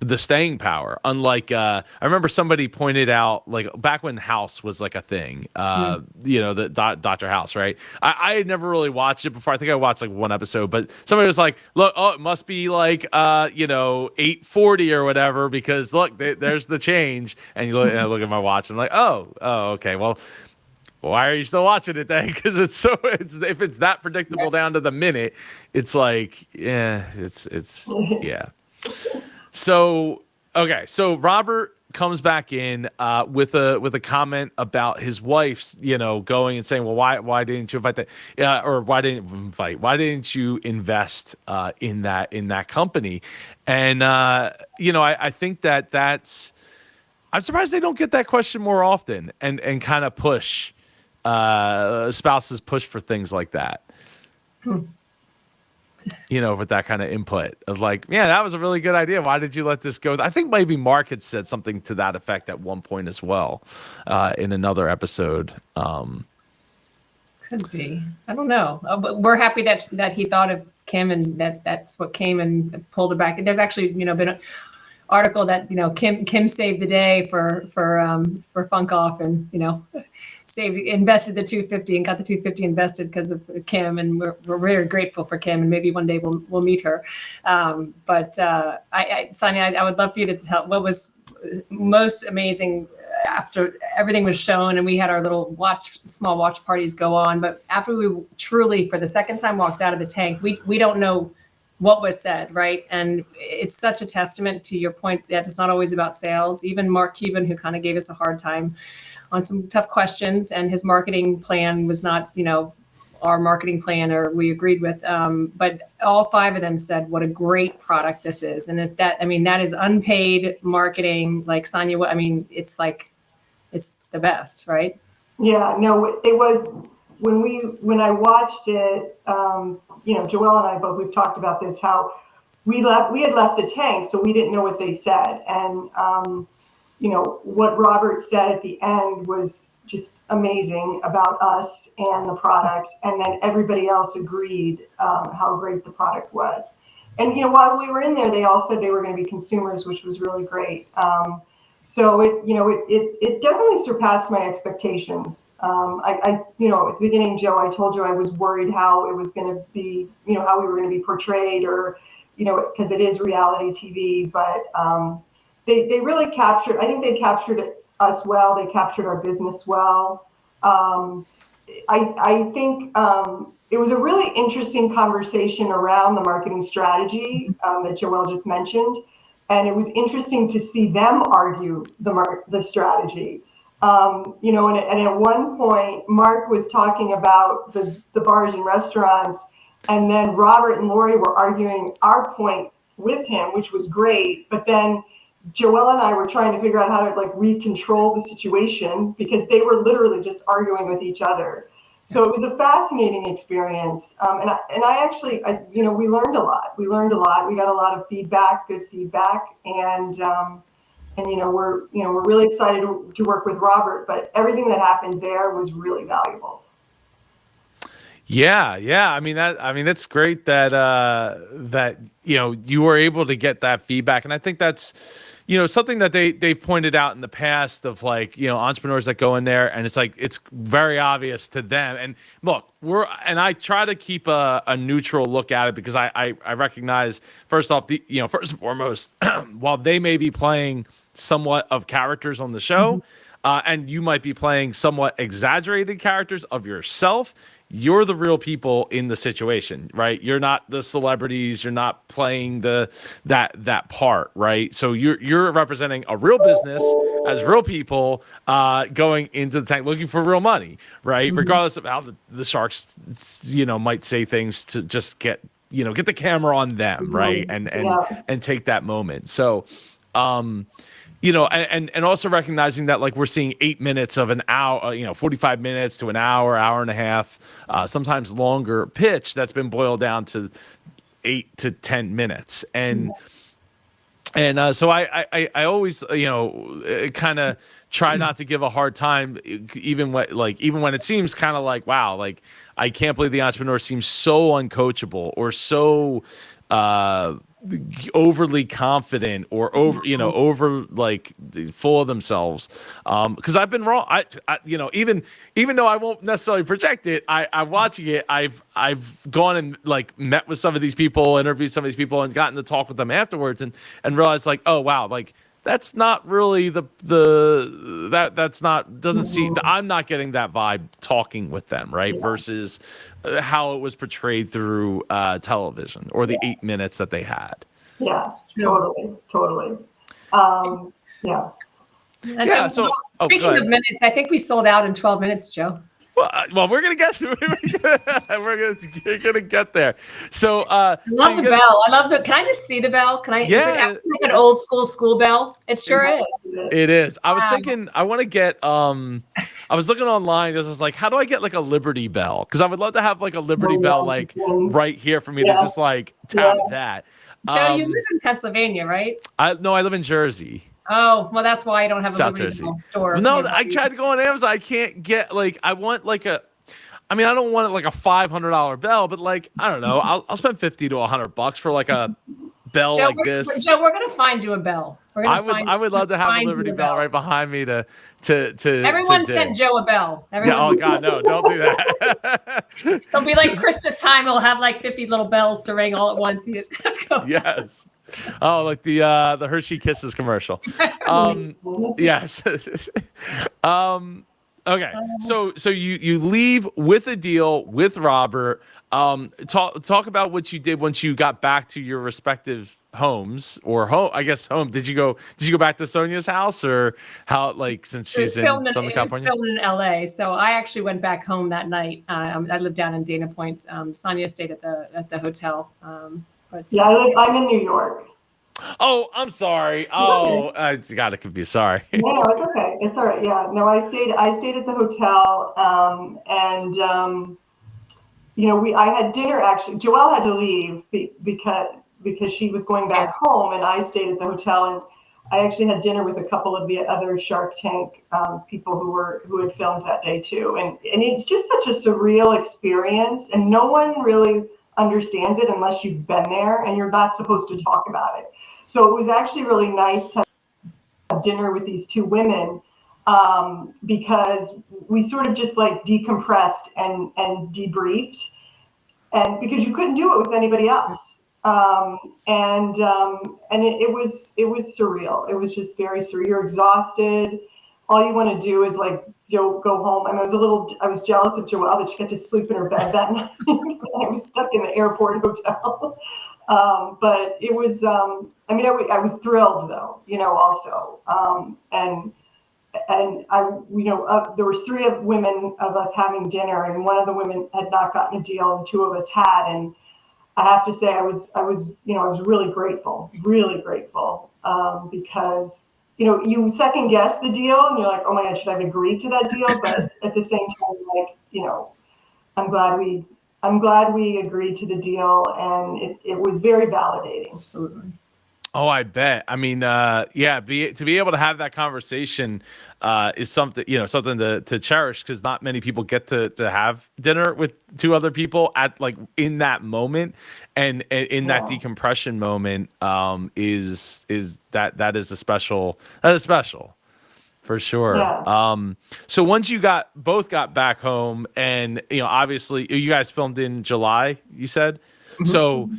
D: the staying power. Unlike, I remember somebody pointed out, like back when House was like a thing, the Dr. House, right? I had never really watched it before. I think I watched like one episode, but somebody was like, look, it must be like, 8:40 or whatever, because look, there's the change. And you look, and I look at my watch and I'm like, oh, okay. Well, why are you still watching it then? Because if it's that predictable down to the minute, it's like, yeah. So, okay. So Robert comes back in with a comment about his wife's, going and saying, well, why didn't you invite that? Or why didn't you invest in that company? And I think that's, I'm surprised they don't get that question more often and kind of push spouses push for things like that. With that kind of input of like, yeah, that was a really good idea. Why did you let this go? I think maybe Mark had said something to that effect at one point as well, in another episode.
F: Could be. I don't know. But we're happy that he thought of Kim and that's what came and pulled it back. And there's actually, been article that Kim saved the day for Funkkoff, and invested the 250 and got the 250 invested because of Kim, and we're very grateful for Kim, and maybe one day we'll meet her. But Sonia, I would love for you to tell what was most amazing after everything was shown and we had our little small watch parties go on. But after we truly, for the second time, walked out of the tank, we don't know what was said, right? And it's such a testament to your point that it's not always about sales. Even Mark Cuban, who kind of gave us a hard time on some tough questions, and his marketing plan was not, our marketing plan or we agreed with. But all five of them said what a great product this is. And if that is unpaid marketing, like Sonia, it's the best, right?
E: Yeah, no, it was when I watched it, Joelle and I both, we've talked about this, how we had left the tank, so we didn't know what they said. And, what Robert said at the end was just amazing about us and the product. And then everybody else agreed how great the product was. And, while we were in there, they all said they were going to be consumers, which was really great. So it definitely surpassed my expectations. At the beginning, Joe, I told you I was worried how it was going to be, how we were going to be portrayed, or, because it is reality TV. But they really captured. I think they captured us well. They captured our business well. I think it was a really interesting conversation around the marketing strategy that Joelle just mentioned. And it was interesting to see them argue the strategy. And at one point, Mark was talking about the bars and restaurants, and then Robert and Lori were arguing our point with him, which was great. But then Joelle and I were trying to figure out how to re-control the situation, because they were literally just arguing with each other. So it was a fascinating experience, and I actually, we learned a lot. We got a lot of feedback, good feedback, and we're really excited to work with Robert. But everything that happened there was really valuable.
D: Yeah. That's great that you were able to get that feedback, and I think that's something that they pointed out in the past of entrepreneurs that go in there and it's very obvious to them. And look, I try to keep a neutral look at it, because I recognize, first off, first and foremost, while they may be playing somewhat of characters on the show, and you might be playing somewhat exaggerated characters of yourself, you're the real people in the situation, right? You're not the celebrities. You're not playing that part, right? So you're representing a real business as real people going into the tank looking for real money, right? Mm-hmm. Regardless of how the sharks, might say things to just get the camera on them, right? And take that moment. So, and also recognizing that we're seeing 8 minutes of an hour, 45 minutes to an hour and a half, sometimes longer pitch that's been boiled down to 8 to 10 minutes. And so I always, kind of try not to give a hard time, even when it seems kind of wow, I can't believe the entrepreneur seems so uncoachable or so, overly confident or over full of themselves, because I've been wrong. I even though I won't necessarily project it, I'm watching it. I've gone and met with some of these people, interviewed some of these people, and gotten to talk with them afterwards, and realized oh wow, that's not really that's not doesn't seem, I'm not getting that vibe talking with them, right? Yeah. Versus how it was portrayed through television, or the 8 minutes that they had.
E: Yeah, totally. Yeah.
D: So
F: speaking of minutes, I think we sold out in 12 minutes, Joe.
D: Well, we're gonna get to it. We're gonna get there. So,
F: I love the bell. I love the. Can I just see the bell? Can I?
D: Yeah,
F: it's like an old school bell. It sure is.
D: It is. I was thinking, I want to get. I was looking online because I was like, how do I get a Liberty Bell? Because I would love to have a Liberty Bell right here for me to just tap that.
F: Joe, you live in Pennsylvania, right?
D: I live in Jersey.
F: Oh, well, that's why I don't have a
D: South
F: Liberty Bell store.
D: No, I tried to go on Amazon. I can't get I want I don't want a $500 bell, but I don't know. I'll spend $50 to $100 for a bell
F: Joe,
D: like this.
F: Joe, we're gonna find you a bell.
D: I would love to have a
F: find you
D: Liberty Bell right behind me to
F: Everyone
D: to
F: send
D: ding.
F: Joe a bell. Everyone,
D: Yeah. Oh God, no! Don't do that.
F: it'll be like Christmas time. He'll have like 50 little bells to ring all at once. He just got to go.
D: Yes. Oh, like the Hershey Kisses commercial. Yes. Okay. So you leave with a deal with Robert. Talk about what you did once you got back to your respective homes or home. I guess home. Did you go back to Sonia's house, or how? Like, since she's in Southern California.
F: It was filmed in LA, so I actually went back home that night. I lived down in Dana Point. Sonia stayed at the hotel.
E: I'm in New York.
D: Oh, I'm sorry. Oh, I got it confused. Sorry.
E: No, it's okay. It's all right. Yeah, no, I stayed at the hotel, I had dinner. Actually, Joelle had to leave because she was going back home, and I stayed at the hotel, and I actually had dinner with a couple of the other Shark Tank people who had filmed that day too, and it's just such a surreal experience, and no one really understands it unless you've been there, and you're not supposed to talk about it. So it was actually really nice to have dinner with these two women because we sort of just like decompressed and debriefed, and because you couldn't do it with anybody else. It was surreal. It was just very surreal. You're exhausted. All you want to do is like go home. I mean, I was jealous of Joelle that she got to sleep in her bed that night. I was stuck in the airport hotel. But it was, I was thrilled though, also. There was three women of us having dinner, and one of the women had not gotten a deal, and two of us had. And I have to say, I was really grateful, because, you second guess the deal, and you're like, oh my God, should I have agreed to that deal? But at the same time, I'm glad we agreed to the deal, and it was very validating.
F: Absolutely.
D: Oh, I bet. I mean, to be able to have that conversation is something, something to cherish, because not many people get to have dinner with two other people at in that moment, and in that decompression moment is that is special for sure. Yeah. So once you both got back home, and obviously you guys filmed in July, you said. So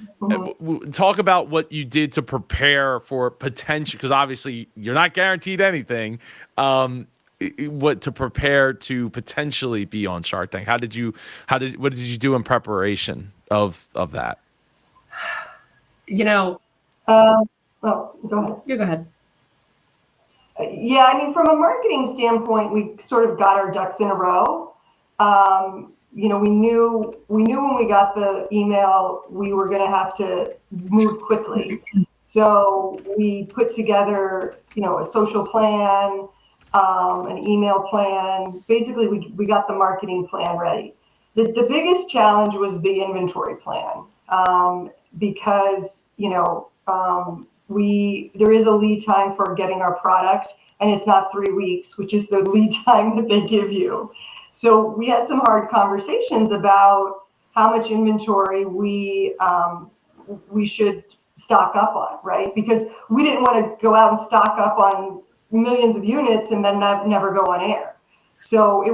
D: talk about what you did to prepare for potential, because obviously you're not guaranteed anything, what to prepare to potentially be on Shark Tank. What did you do in preparation of that?
E: Well, go ahead.
F: You go ahead.
E: Yeah, I mean, from a marketing standpoint, we sort of got our ducks in a row. We knew when we got the email, we were going to have to move quickly. So we put together, a social plan, an email plan. Basically, we got the marketing plan ready. The biggest challenge was the inventory plan, because, there is a lead time for getting our product, and it's not 3 weeks, which is the lead time that they give you. So we had some hard conversations about how much inventory we should stock up on, right? Because we didn't want to go out and stock up on millions of units and then never go on air. So it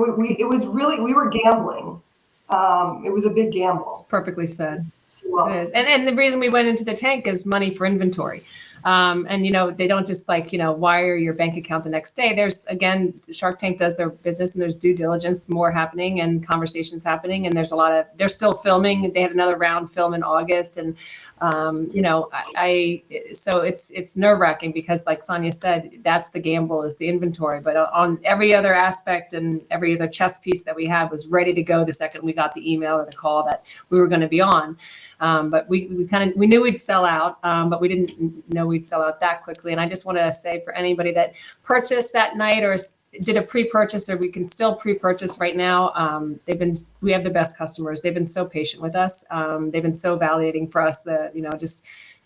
E: was really, we were gambling. It was a big gamble.
F: It's perfectly said. It is. And the reason we went into the tank is money for inventory. They don't just wire your bank account the next day. There's, again, Shark Tank does their business, and there's due diligence, more happening, and conversations happening. And they're still filming. They had another round film in August. And, so it's nerve wracking, because like Sonia said, that's the gamble, is the inventory. But on every other aspect and every other chess piece that we had was ready to go the second we got the email or the call that we were going to be on. But we knew we'd sell out, but we didn't know we'd sell out that quickly. And I just want to say, for anybody that purchased that night or did a pre-purchase, or we can still pre-purchase right now, we have the best customers. They've been so patient with us. They've been so validating for us, that, just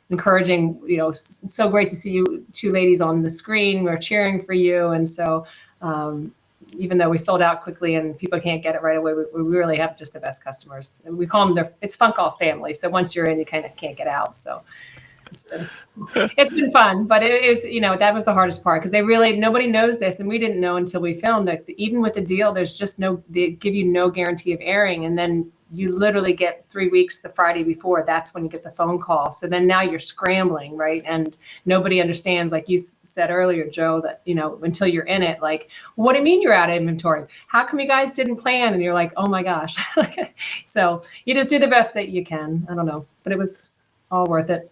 F: encouraging, it's so great to see you two ladies on the screen. We're cheering for you. And so, even though we sold out quickly and people can't get it right away, we really have just the best customers. And we call them it's Funkkoff family. So once you're in, you kind of can't get out. So It's been fun, but it is, that was the hardest part because nobody knows this, and we didn't know until we filmed it. Even with the deal, they give you no guarantee of airing, and then you literally get 3 weeks the Friday before. That's when you get the phone call. So then now you're scrambling, right? And nobody understands, like you said earlier, Joe, that, until you're in it, like, what do you mean you're out of inventory? How come you guys didn't plan? And you're like, oh my gosh. So you just do the best that you can. I don't know, but it was all worth it.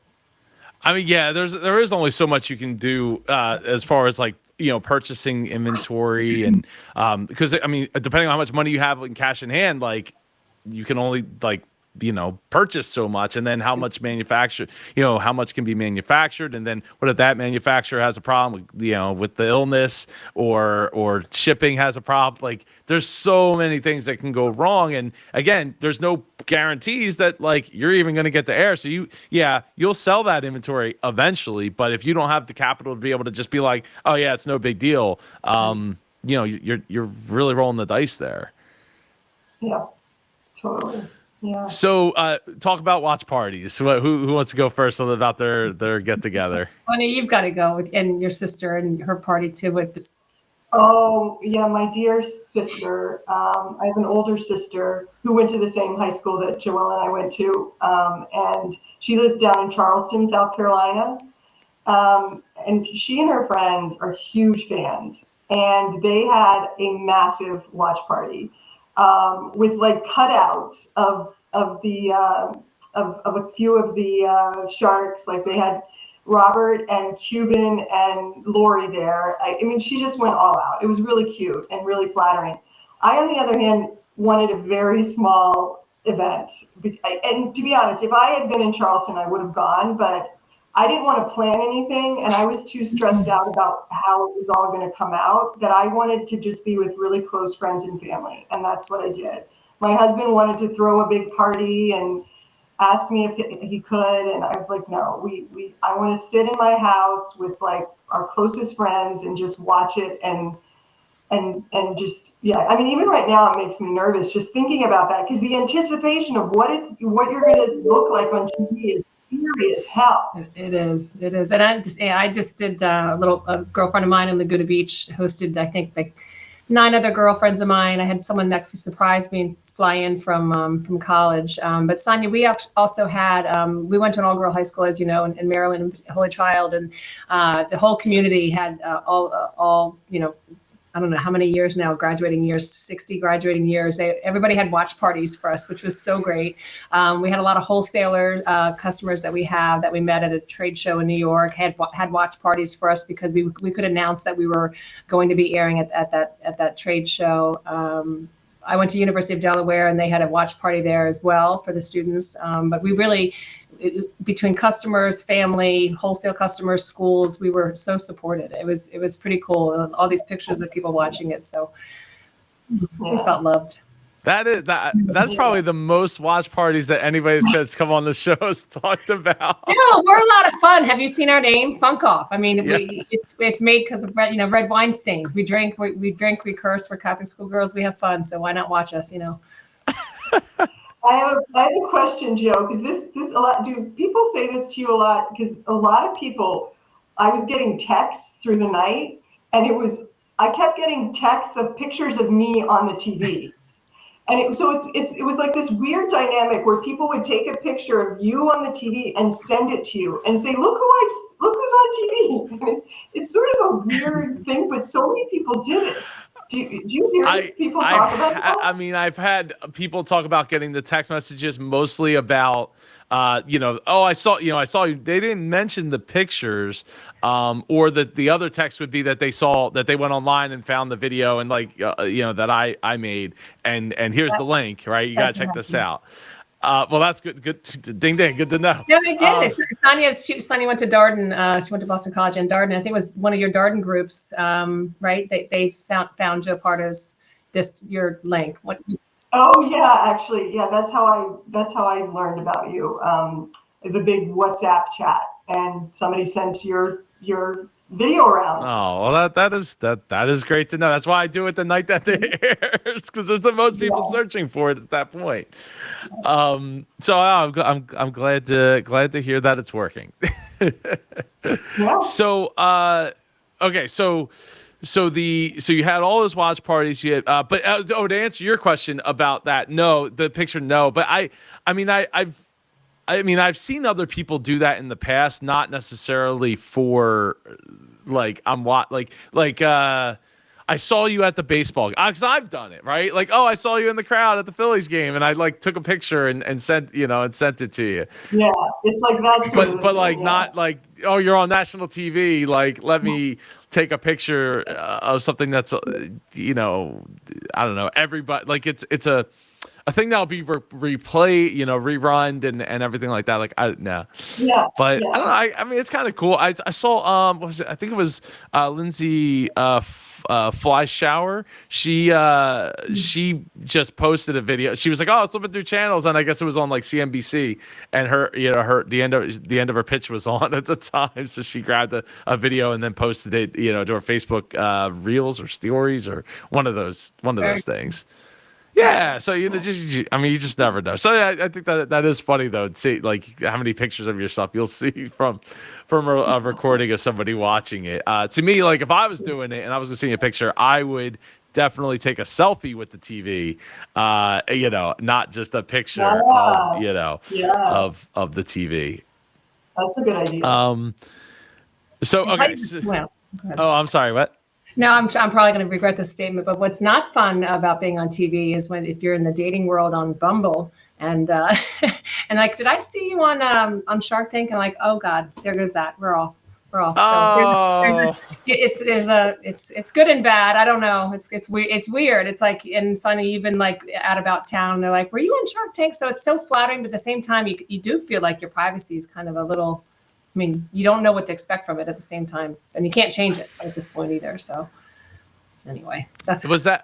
D: I mean, yeah, there is only so much you can do as far as like, purchasing inventory and because I mean, depending on how much money you have in cash in hand, like you can only like purchase so much, and then how much manufactured, how much can be manufactured, and then what if that manufacturer has a problem with, with the illness or shipping has a problem. Like there's so many things that can go wrong, and again, there's no guarantees that like you're even going to get the air. So you'll sell that inventory eventually, but if you don't have the capital to be able to just be like, oh yeah, it's no big deal, you're really rolling the dice there.
E: Yeah, totally. Yeah.
D: So, talk about watch parties. So, who wants to go first about their get together?
F: Sonia, you've got to go and your sister and her party too.
E: Oh yeah, my dear sister. I have an older sister who went to the same high school that Joelle and I went to, and she lives down in Charleston, South Carolina. And she and her friends are huge fans, and they had a massive watch party. With like cutouts of a few of the sharks. Like they had Robert and Cuban and Lori there. I mean, she just went all out. It was really cute and really flattering. I, on the other hand, wanted a very small event. And to be honest, if I had been in Charleston, I would have gone, but I didn't want to plan anything, and I was too stressed out about how it was all going to come out that I wanted to just be with really close friends and family, and that's what I did. My husband wanted to throw a big party and asked me if he could, and I was like, no, I want to sit in my house with like our closest friends and just watch it and just, yeah. I mean, even right now, it makes me nervous just thinking about that, because the anticipation of what you're going to look like on TV is scary as hell.
F: It is. And I just did a girlfriend of mine in Laguna Beach hosted, I think, like 9 other girlfriends of mine. I had someone actually surprise me and fly in from college. But Sonia, we also had, we went to an all-girl high school, as you know, in Maryland, Holy Child, and the whole community had all I don't know how many years now, graduating years, 60 graduating years. Everybody had watch parties for us, which was so great. We had a lot of wholesaler customers that we met at a trade show in New York, had watch parties for us because we could announce that we were going to be airing at that trade show. I went to University of Delaware, and they had a watch party there as well for the students. But we really, between customers, family, wholesale customers, schools, we were so supported. It was pretty cool. All these pictures of people watching it, so we felt loved.
D: That's probably the most watch parties that anybody that's come on the show has talked about.
F: Yeah, we're a lot of fun. Have you seen our name, Funkkoff? I mean, yeah. It's made because of red wine stains. We drink, we curse. We're Catholic school girls. We have fun, so why not watch us?
E: I have a question, Joe, because this a lot. Do people say this to you a lot? Because a lot of people, I was getting texts through the night, and I kept getting texts of pictures of me on the TV. And it was like this weird dynamic where people would take a picture of you on the TV and send it to you and say, look who's on TV. And it's sort of a weird thing, but so many people did it. Do you hear people talk about that?
D: I mean, I've had people talk about getting the text messages mostly about, I saw you. They didn't mention the pictures, or the other text would be that they saw that they went online and found the video and that I made and here's the link, right? You gotta check this out. Well, that's good. Good, ding ding. Good to know.
F: No, they did. Sonia went to Darden. She went to Boston College and Darden. I think it was one of your Darden groups, right? They found Joe Pardo's your link. What?
E: Oh yeah, actually, yeah. That's how I learned about you. The big WhatsApp chat, and somebody sent your video around.
D: Oh, well, that is great to know. That's why I do it the night that it airs, because there's the most people searching for it at that point. So I'm glad to hear that it's working.
E: Yeah.
D: So, okay, so you had all those watch parties. You had, to answer your question about that, no, the picture, no. But I've seen other people do that in the past, not necessarily for like I saw you at the baseball because I've done it, right? Like, oh, I saw you in the crowd at the Phillies game, and I like took a picture and sent it to you.
E: Yeah, it's like that sort of
D: But
E: thing,
D: like
E: yeah.
D: not like, oh, you're on national TV. Like, let me take a picture of something that's I don't know. Everybody, like, it's a thing that'll be replayed, rerun and everything like that. Like, I don't know.
E: Yeah,
D: But
E: yeah.
D: I don't know. I mean, it's kind of cool. I saw what was it? I think it was Lindsay Fly Shower. She just posted a video. She was like, "Oh, I was flipping through channels, and I guess it was on like CNBC, and the end of her pitch was on at the time, so she grabbed a video and then posted it, to her Facebook Reels or Stories or one of those things." Yeah, so you just never know. So yeah, I think that is funny though. To see like how many pictures of yourself you'll see from a recording of somebody watching it. To me, like if I was doing it and I was going to see a picture, I would definitely take a selfie with the TV. Not just a picture of of the TV.
E: That's a good idea.
D: So okay.
F: Well,
D: Oh, I'm sorry. What?
F: no, I'm probably going to regret this statement, but what's not fun about being on TV is if you're in the dating world on Bumble and and like, did I see you on Shark Tank? And like, oh God, there goes that. We're off. So it's good and bad. I don't know. It's weird. It's like, and Sonia, you've been like at about town. And they're like, were you on Shark Tank? So it's so flattering, but at the same time, you do feel like your privacy is kind of a little. I mean, you don't know what to expect from it at the same time, and you can't change it at this point either. So, anyway, was that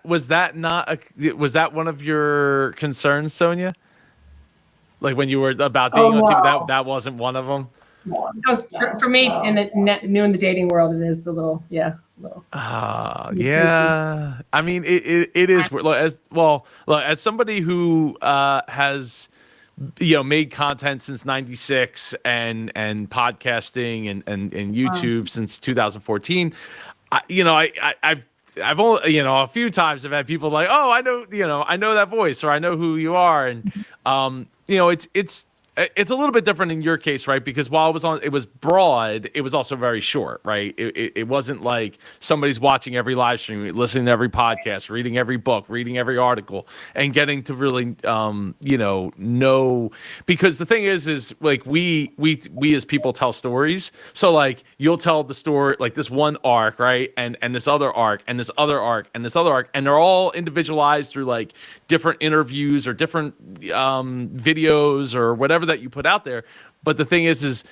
F: one of your concerns, Sonia? Like when you were about being on TV, that wasn't one of them. For me in the dating world, it is a little, yeah.
D: Yeah. I mean, it is as somebody who has made content since '96 and podcasting and YouTube since 2014. I've only a few times I've had people like, oh, I know that voice, or I know who you are, and it's a little bit different in your case, right? Because while it was broad, it was also very short, right? It wasn't like somebody's watching every live stream, listening to every podcast, reading every book, reading every article, and getting to really, know. Because the thing is like we as people tell stories. So like you'll tell the story, like this one arc, right? And this other arc, and this other arc, and this other arc, and they're all individualized through like different interviews or different videos or whatever that you put out there. But the thing is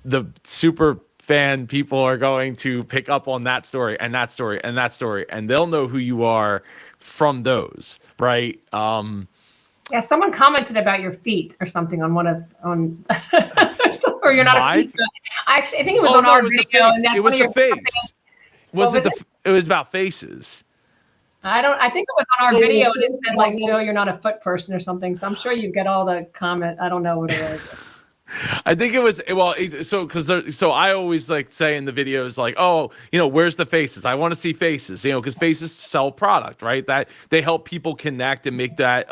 D: the super fan people are going to pick up on that story and that story and that story, and they'll know who you are from those, right?
F: Yeah, someone commented about your feet or something on or you're not a feet guy. I think it was on our video.
D: It was the face. It was about faces.
F: I think it was on our video and it said like, Joe, you're not a foot person or something. So I'm sure you get all the comment. I don't know what it was.
D: I think it was so I always like say in the videos like, oh, where's the faces? I want to see faces, because faces sell product, right? That they help people connect and make that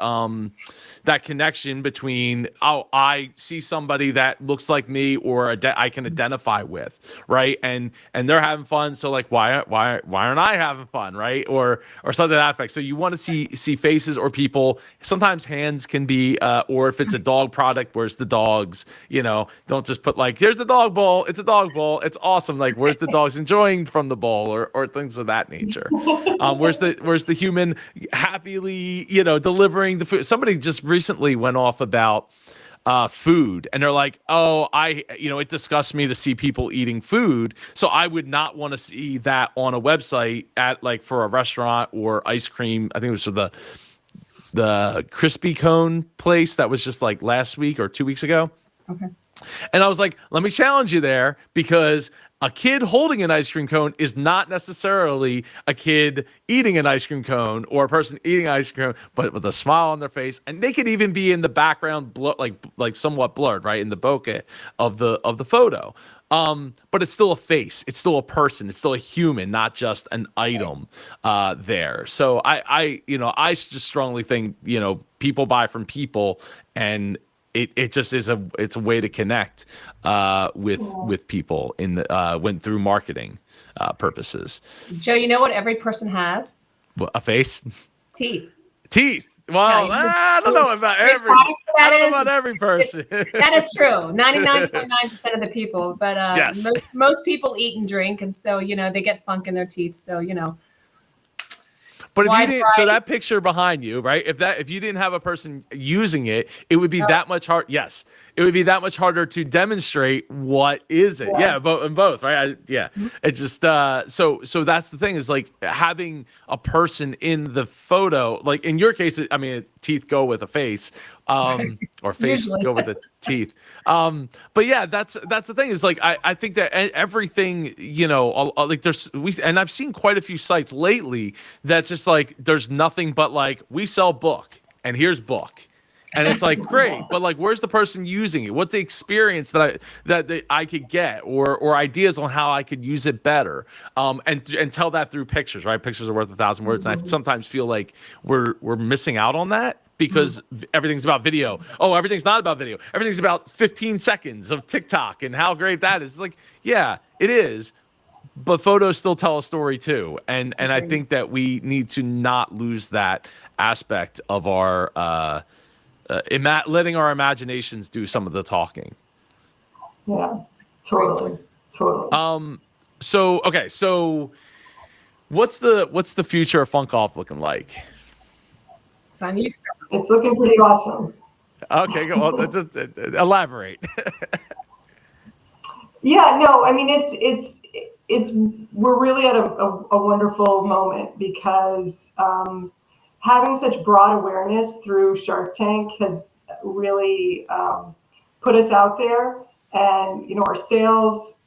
D: that connection between, oh, I see somebody that looks like me or I can identify with, right? And they're having fun, so like why aren't I having fun, right? Or something to that effect. So you want to see faces or people. Sometimes hands can be, or if it's a dog product, where's the dogs? Don't just put like, here's the dog bowl. It's a dog bowl. It's awesome. Like, where's the dogs enjoying from the bowl or things of that nature? Where's the human happily, delivering the food? Somebody just recently went off about food, and they're like, oh, it disgusts me to see people eating food. So I would not want to see that on a website at like for a restaurant or ice cream. I think it was for the crispy cone place that was just like last week or 2 weeks ago.
F: Okay.
D: And I was like, let me challenge you there, because A kid holding an ice cream cone is not necessarily a kid eating an ice cream cone or a person eating ice cream, but with a smile on their face, and they could even be in the background, like somewhat blurred, right, in the bokeh of the photo. But it's still a face, it's still a person, it's still a human, not just an item there. So I just strongly think people buy from people, and it just is it's a way to connect with people in the went through marketing purposes.
F: Joe, you know what every person has?
D: What, a face?
F: Teeth.
D: Teeth. Well,
F: Yeah,
D: I don't know about every. I don't know about every person.
F: That is true. 99.9% of the people, but
D: Yes.
F: most people eat and drink, and so they get funk in their teeth. So
D: But if you
F: wide
D: didn't, so
F: variety.
D: that picture behind you, right? If you didn't have a person using it, it would be that much hard. Yes, it would be that much harder to demonstrate what is it. Yeah, both, right? It's just so that's the thing, is like having a person in the photo. Like in your case, I mean, teeth go with a face, or face
F: Usually.
D: go with the teeth. But yeah, that's the thing, is like I think that everything, like and I've seen quite a few sites lately that just like there's nothing but like, we sell book and here's book. And it's like, great, but like, where's the person using it? What the experience that I could get, or ideas on how I could use it better, and tell that through pictures, right? Pictures are worth 1,000 words, and I sometimes feel like we're missing out on that because everything's about video. Oh, everything's not about video. Everything's about 15 seconds of TikTok and how great that is. It's like, yeah, it is, but photos still tell a story too, and I think that we need to not lose that aspect of our. Letting our imaginations do some of the talking.
E: Yeah, totally.
D: So what's the future of Funkkoff looking like?
F: Sonia,
E: It's looking pretty awesome.
D: Okay, go on. Just elaborate.
E: Yeah, no, I mean, it's we're really at a wonderful moment because having such broad awareness through Shark Tank has really put us out there, and our sales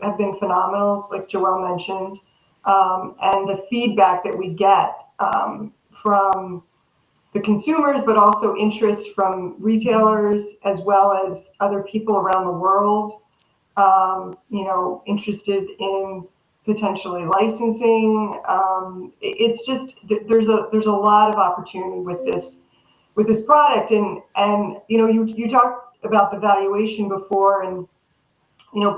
E: have been phenomenal, like Joelle mentioned, and the feedback that we get from the consumers, but also interest from retailers as well as other people around the world, interested in potentially licensing. It's just there's a lot of opportunity with this product, and you talked about the valuation before, and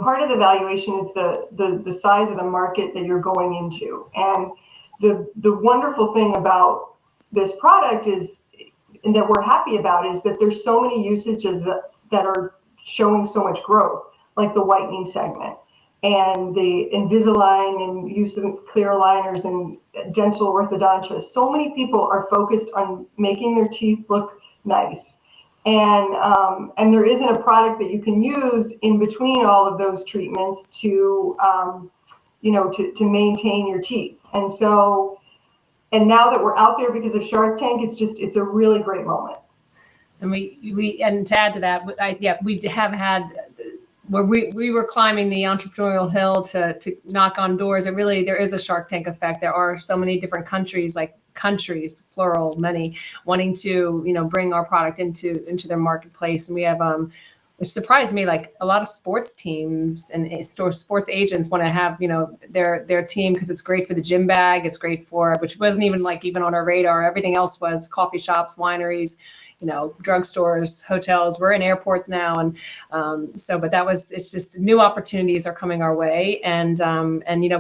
E: part of the valuation is the size of the market that you're going into, and the wonderful thing about this product is, and that we're happy about, is that there's so many usages that are showing so much growth, like the whitening segment and the Invisalign and use of clear aligners and dental orthodontia. So many people are focused on making their teeth look nice. And there isn't a product that you can use in between all of those treatments to maintain your teeth. And so, and now that we're out there because of Shark Tank, it's a really great moment.
F: and and to add to that, we have had where we were climbing the entrepreneurial hill to knock on doors. There is a Shark Tank effect. There are so many different countries, plural, many, wanting to bring our product into their marketplace. And we have which surprised me, like a lot of sports teams and sports agents want to have their team, because it's great for the gym bag. It's great for, which wasn't even on our radar. Everything else was coffee shops, wineries, drugstores, hotels. We're in airports now, and it's just new opportunities are coming our way, and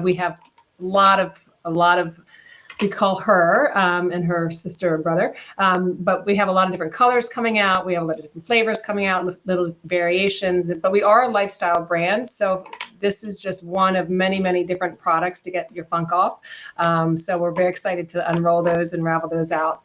F: we have a lot of we call her and her sister and brother, but we have a lot of different colors coming out. We have a lot of different flavors coming out, little variations. But we are a lifestyle brand, so this is just one of many different products to get your funk off. So we're very excited to unroll those and ravel those out.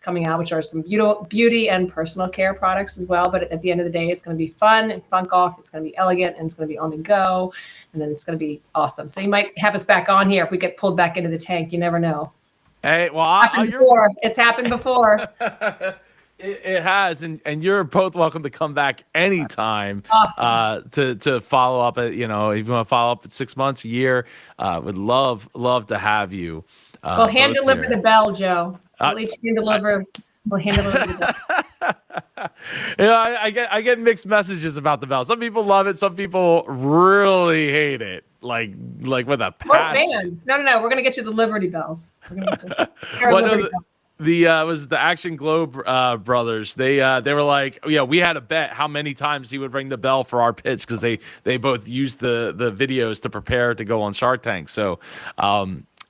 F: Coming out, which are some beauty and personal care products as well. But at the end of the day, it's going to be fun and funk off. It's going to be elegant, and it's going to be on the go, and then it's going to be awesome. So you might have us back on here if we get pulled back into the tank. You never know.
D: Hey, well,
F: It's happened before.
D: It has, and you're both welcome to come back anytime.
F: Awesome.
D: To follow up. If you want to follow up at 6 months, a year, would love to have you.
F: Well, hand
D: both
F: deliver
D: here.
F: the bell, Joe. We'll each hand deliver. We'll hand deliver the bell.
D: I get mixed messages about the bell. Some people love it. Some people really hate it. Like with a
F: We're
D: passion.
F: fans. No. We're gonna get you the Liberty Bells. We're gonna get you a pair of
D: Well, no,
F: Liberty Bells.
D: was the Action Globe brothers. They were like, yeah, we had a bet how many times he would ring the bell for our pitch because they both used the videos to prepare to go on Shark Tank. So,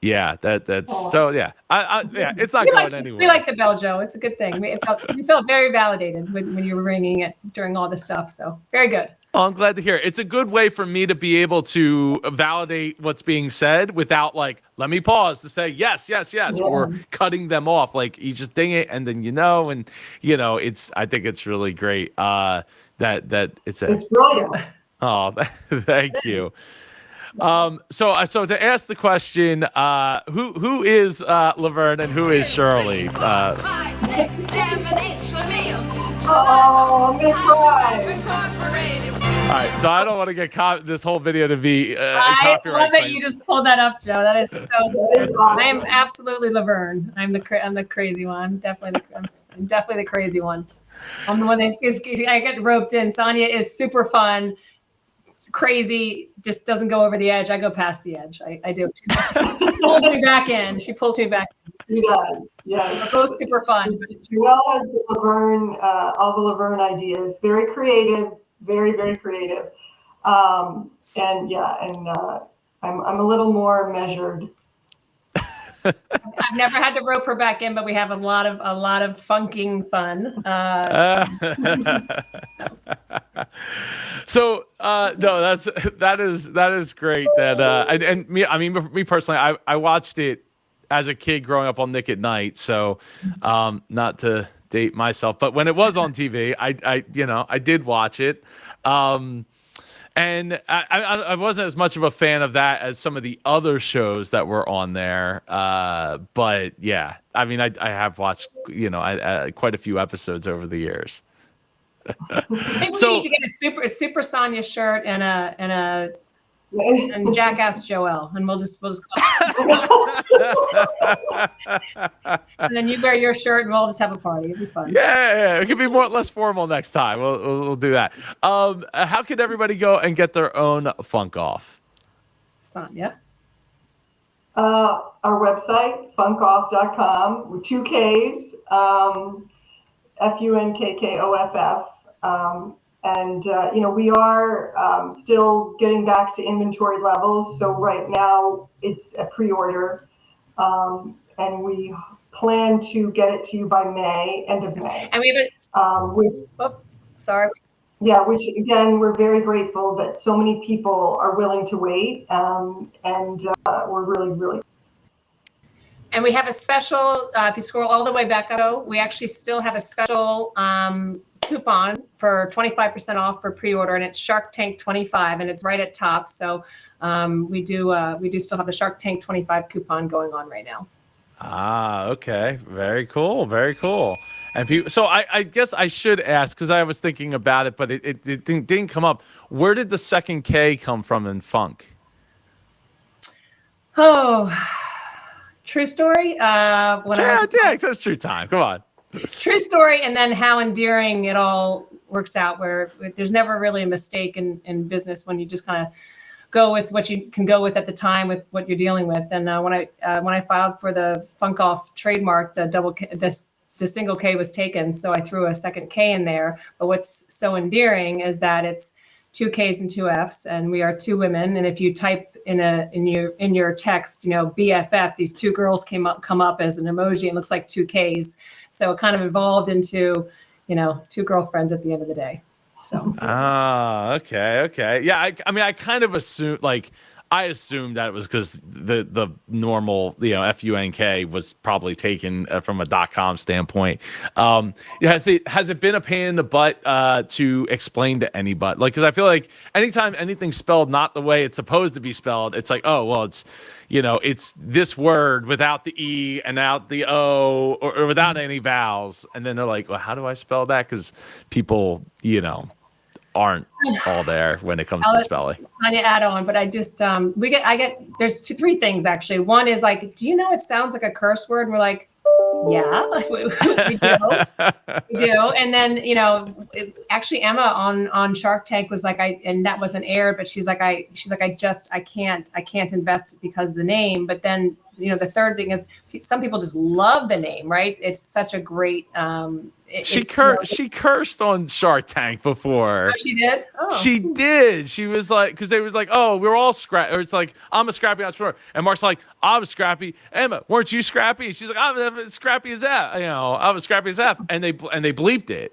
D: yeah, that's so yeah, yeah, it's not going anywhere.
F: We like the bell, Joe. It's a good thing. We felt very validated when you were ringing it during all this stuff. So very good.
D: Oh, I'm glad to hear it. It's a good way for me to be able to validate what's being said without let me pause to say yes, or cutting them off. Like you just ding it and then and I think it's really great. That it's
E: brilliant.
D: Oh, thank you. So to ask the question, who is Laverne and who is Shirley?
E: Oh, I'm gonna cry.
D: All right, so I don't want to get this whole video to be
F: I
D: copyright
F: love that
D: claims.
F: you just pulled that up, Joe. That is so good.
E: awesome.
F: I am absolutely Laverne. I'm the crazy one. I'm definitely the crazy one. I'm the one that I get roped in. Sonia is super fun, crazy, just doesn't go over the edge. I go past the edge. I do. She pulls me back in. She pulls me back in.
E: He does. Yes.
F: We're both super fun.
E: Joelle has the Laverne, all the Laverne ideas. Very creative. Very, very creative. I'm a little more measured.
F: I've never had to rope her back in, but we have a lot of funking fun.
D: So no, that is great. That me personally, I watched it as a kid growing up on Nick at Night. So not to date myself, but when it was on TV, I did watch it. And I wasn't as much of a fan of that as some of the other shows that were on there. But yeah, I mean, I have watched, quite a few episodes over the years.
F: I think we need to get a super Sonya shirt and Jackass Joelle, and we'll just call and then you wear your shirt and we'll just have a party. It'll be fun.
D: Yeah, it could be less formal next time. We'll do that. How can everybody go and get their own Funkkoff?
F: Sonya.
E: Our website, funkkoff.com, with 2 Ks, Funkkoff. We are still getting back to inventory levels. So right now it's a pre-order, and we plan to get it to you by end of May.
F: And we have sorry.
E: Yeah, which again, we're very grateful that so many people are willing to wait, and we're really, really.
F: And we have a special, if you scroll all the way back up, we actually still have a special coupon for 25% off for pre-order, and it's Shark Tank 25, and it's right at top. So we do still have the Shark Tank 25 coupon going on right now.
D: Ah, okay. Very cool. Very cool. And people, so I guess I should ask, because I was thinking about it, but it didn't come up. Where did the second K come from in funk?
F: Oh, true story.
D: Yeah, that's true time. Come on.
F: True story, and then how endearing it all works out, where there's never really a mistake in business when you just kind of go with what you can go with at the time with what you're dealing with. And when I filed for the Funkkoff trademark, the single K was taken, so I threw a second K in there. But what's so endearing is that it's 2 Ks and 2 Fs, and we are 2 women. And if you type in your text, BFF, these 2 girls come up as an emoji. It looks like 2 Ks, so it kind of evolved into 2 girlfriends at the end of the day. So
D: okay, yeah. I mean, I kind of assumed, I assumed that it was because the normal, FUNK was probably taken from a .com standpoint. Has it been a pain in the butt to explain to anybody? Like, because I feel like anytime anything's spelled not the way it's supposed to be spelled, it's like, oh well, it's this word without the E and out the O or without any vowels, and then they're like, well, how do I spell that? Because people, aren't all there when it comes to spelling.
F: Sonia add on, but I just there's three things actually. One is like, do you know it sounds like a curse word? And we're like, yeah, we do. And then actually Emma on Shark Tank was like, and that wasn't aired, but she's like I can't invest because of the name. But then the third thing is some people just love the name, right? It's such a great. She
D: cursed on Shark Tank before.
F: Oh, she did? Oh.
D: She did. She was like, because they was like, oh, we're all scrappy. Or it's like, I'm a scrappy entrepreneur. And Mark's like, I was scrappy. Emma, weren't you scrappy? And she's like, I'm as scrappy as that. I was scrappy as F. And they bleeped it.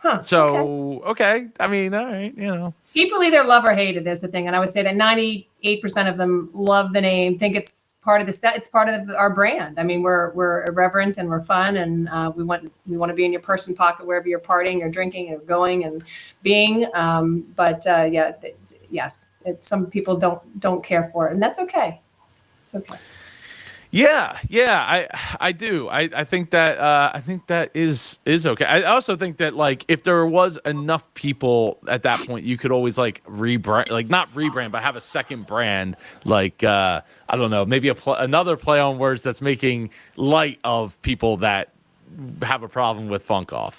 F: Huh.
D: So, okay. I mean, all right,
F: People either love or hate it is the thing. And I would say that 98% of them love the name, think it's part of the set. It's part of our brand. I mean, we're irreverent and we're fun, and we want to be in your purse and pocket wherever you're partying or drinking or going and being. Yes, some people don't care for it, and that's okay. It's okay.
D: Yeah, I do. I think that is okay. I also think that like if there was enough people at that point, you could always like rebrand, like not rebrand, but have a second brand. Like I don't know, maybe another play on words that's making light of people that have a problem with Funkkoff.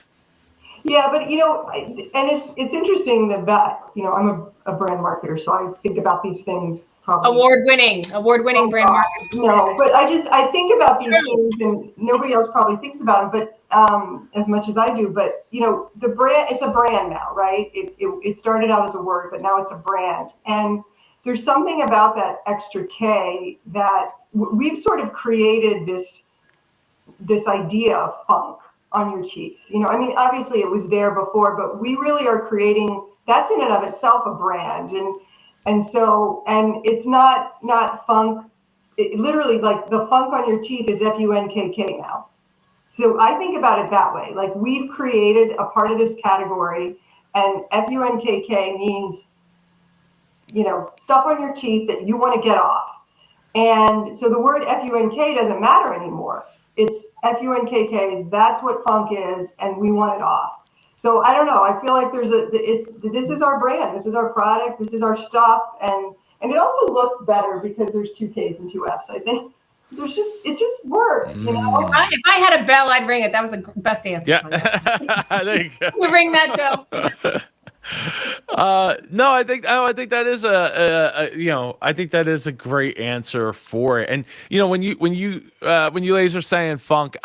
E: Yeah, but and it's interesting that I'm a brand marketer, so I think about these things probably
F: award-winning brand marketer.
E: No, but I think about these things, and nobody else probably thinks about them, but as much as I do. But the brand, it's a brand now, right? It started out as a word, but now it's a brand, and there's something about that extra K that we've sort of created this idea of funk on your teeth. I mean, obviously it was there before, but we really are creating, that's in and of itself a brand. And so it's not funk, literally like the funk on your teeth is FUNKK now. So I think about it that way. Like we've created a part of this category, and FUNKK means, stuff on your teeth that you want to get off. And so the word FUNK doesn't matter anymore. It's FUNKK. That's what funk is, and we want it off. So I don't know. I feel like this is our brand. This is our product. This is our stuff, and it also looks better because there's 2 Ks and 2 Fs. I think it just works.
F: If I had a bell, I'd ring it. That was the best answer.
D: Yeah, there you go.
F: We ring that, Joe.
D: No, I think that is I think that is a great answer for it. And when you ladies are saying funk,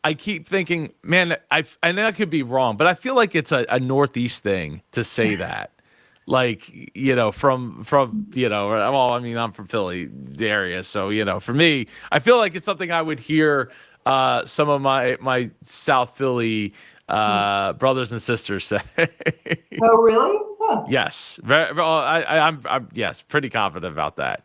D: I keep thinking, man, I know I could be wrong, but I feel like it's a Northeast thing to say that. Like, from well, I mean, I'm from Philly, the area, so for me, I feel like it's something I would hear some of my South Philly brothers and sisters say.
E: Oh, really? Huh.
D: Yes. I'm yes, pretty confident about that.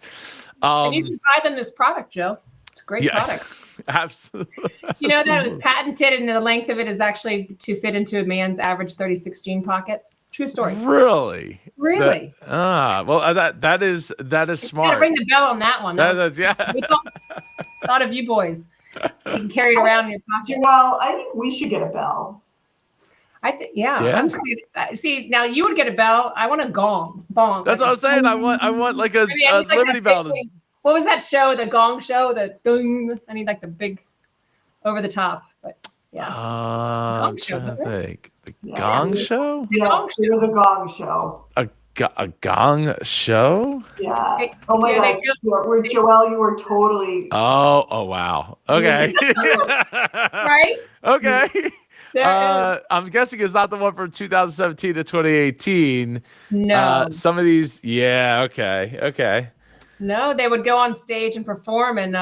F: And you should buy them this product, Joe. It's a great product.
D: Absolutely.
F: Do you know that it was patented and the length of it is actually to fit into a man's average 36 jean pocket? True story.
D: Really?
F: Really?
D: Well, that is smart.
F: Gotta ring the bell on that one.
D: Yeah.
F: We thought of you boys. You can carry it around in your pocket.
E: Well, I think we should get a bell.
F: I think, yeah. I'm just gonna, see, now you would get a bell. I want a gong. Bong.
D: That's what I was saying. I want like a Liberty Bell.
F: What was that show? The Gong Show? The ding. I need like the big over the top. But yeah.
D: Gong Show. The Gong Show?
E: Yes, it was a Gong Show.
D: A Gong Show?
E: Yeah. Oh my gosh. Joelle, you were totally.
D: Oh wow. Okay.
F: Right?
D: Okay. I'm guessing it's not the one from 2017 to 2018.
F: No.
D: Some of these, yeah, okay.
F: No, they would go on stage and perform, and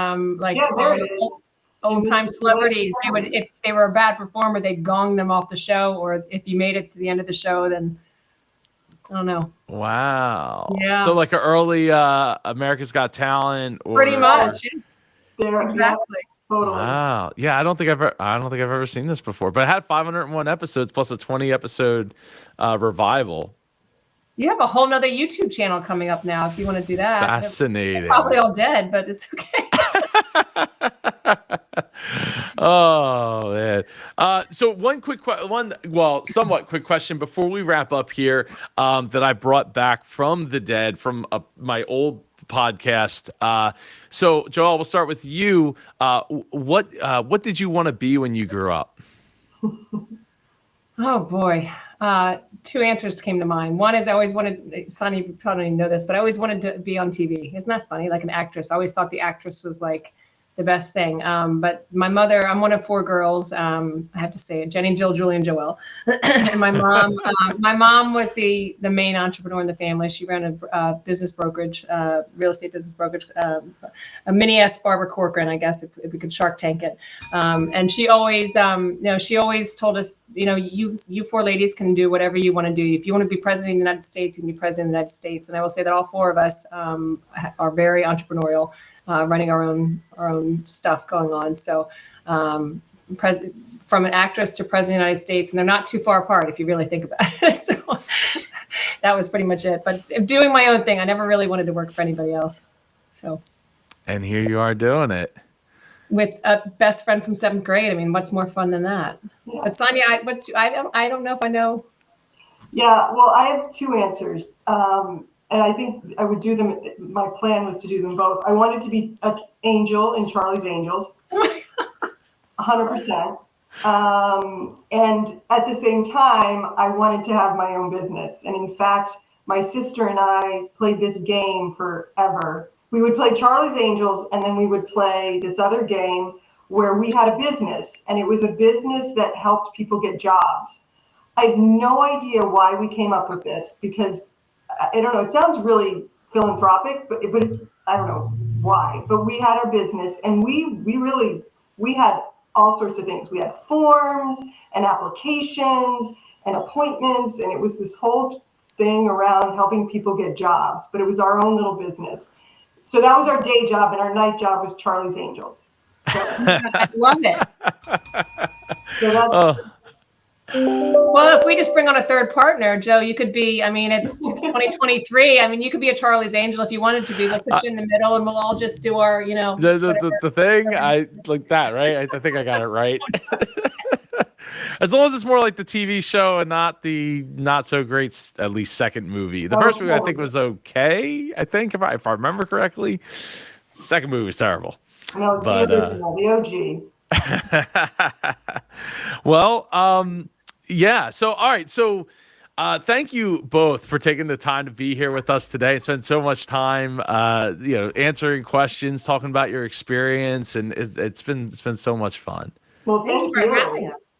F: old time celebrities. They would, if they were a bad performer, they'd gong them off the show, or if you made it to the end of the show, then I don't know.
D: Wow.
F: Yeah.
D: So like an early America's Got Talent, or
F: Pretty much.
E: There,
F: Exactly.
E: yeah, totally.
D: Wow. Yeah, I don't think I've ever seen this before. But it had 501 episodes plus a 20 episode revival.
F: You have a whole nother YouTube channel coming up now if you want to do that.
D: Fascinating.
F: They're probably all dead, but it's okay.
D: Oh man. So somewhat quick question before we wrap up here, that I brought back from the dead from my old podcast. So Joel, we'll start with you. What did you want to be when you grew up?
F: Oh boy. Two answers came to mind. One is I always wanted, Sonny, you probably didn't know this, but I always wanted to be on TV. Isn't that funny? Like an actress. I always thought the actress was like the best thing. But my mother, I'm one of four girls. I have to say it, Jenny, Jill, Julie, and Joelle. And my mom was the main entrepreneur in the family. She ran a business brokerage, real estate business brokerage, a mini S Barbara Corcoran, I guess, if we could Shark Tank it. And she always, she always told us, you four ladies can do whatever you want to do. If you want to be president of the United States, you can be president of the United States. And I will say that all four of us are very entrepreneurial. Running our own stuff going on. So from an actress to president of the United States, and they're not too far apart if you really think about it. So that was pretty much it. But doing my own thing, I never really wanted to work for anybody else. So.
D: And here you are doing it.
F: With a best friend from 7th grade. I mean, what's more fun than that? Yeah. But Sonia, I don't know if I know.
E: Yeah, well, I have two answers. And I think I would do them. My plan was to do them both. I wanted to be an angel in Charlie's Angels, 100%. And at the same time, I wanted to have my own business. And in fact, my sister and I played this game forever. We would play Charlie's Angels, and then we would play this other game where we had a business. And it was a business that helped people get jobs. I have no idea why we came up with this, because I don't know. It sounds really philanthropic, but it's, I don't know why. But we had our business, and we had all sorts of things. We had forms and applications and appointments, and it was this whole thing around helping people get jobs. But it was our own little business. So that was our day job, and our night job was Charlie's Angels. So,
F: I love it.
E: So that's.
F: Well, if we just bring on a third partner, Joe, you could be, I mean, it's 2023. I mean, you could be a Charlie's Angel if you wanted to be. We'll put you in the middle and we'll all just do our,
D: the thing. I like that, right? I think I got it right. As long as it's more like the TV show and not the not so great, at least second movie. The first movie I think was okay. I think if I remember correctly, second movie was terrible.
E: No, it's the original, the OG.
D: Well, yeah. So, all right. So, thank you both for taking the time to be here with us today. Spend so much time, answering questions, talking about your experience, and it's been so much fun.
E: Well,
F: thank you for having us.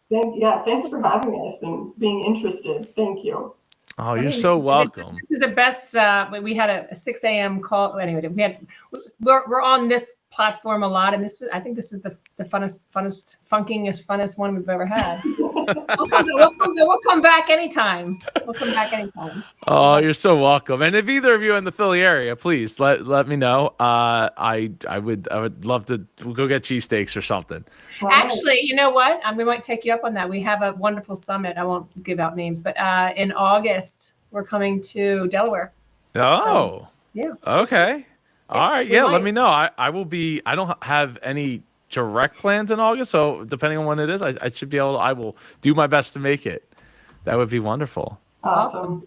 E: Thanks for having us and being interested. Thank you.
D: Oh, you're so welcome.
F: This is the best. We had a 6 a.m. call. Anyway, we're on this platform a lot, and I think this is the funnest one we've ever had. We'll come back anytime.
D: Oh, you're so welcome. And if either of you are in the Philly area, please let me know. I would love to go get cheesesteaks or something.
F: Actually, you know what? We might take you up on that. We have a wonderful summit. I won't give out names, but in August we're coming to Delaware.
D: Oh,
F: so, yeah.
D: Okay. All right. Yeah. Let me know. I will be. I don't have any direct plans in August, so depending on when it is, I should be able to. I will do my best to make it. That would be wonderful.
E: Awesome.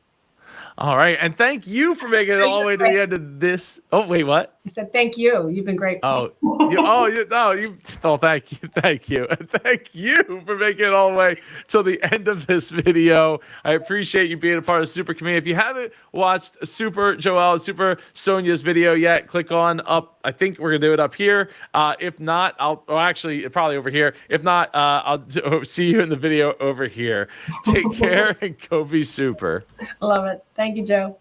D: All right, and thank you for making it all the way to the end of this. Oh, wait, what?
F: I said thank you. You've been great.
D: Thank you, thank you for making it all the way till the end of this video. I appreciate you being a part of Super Community. If you haven't watched Super Joelle, Super Sonia's video yet, click on up. I think we're gonna do it up here. If not, actually probably over here. If not, I'll see you in the video over here. Take care and go be super.
F: Love it. Thank you, Joe.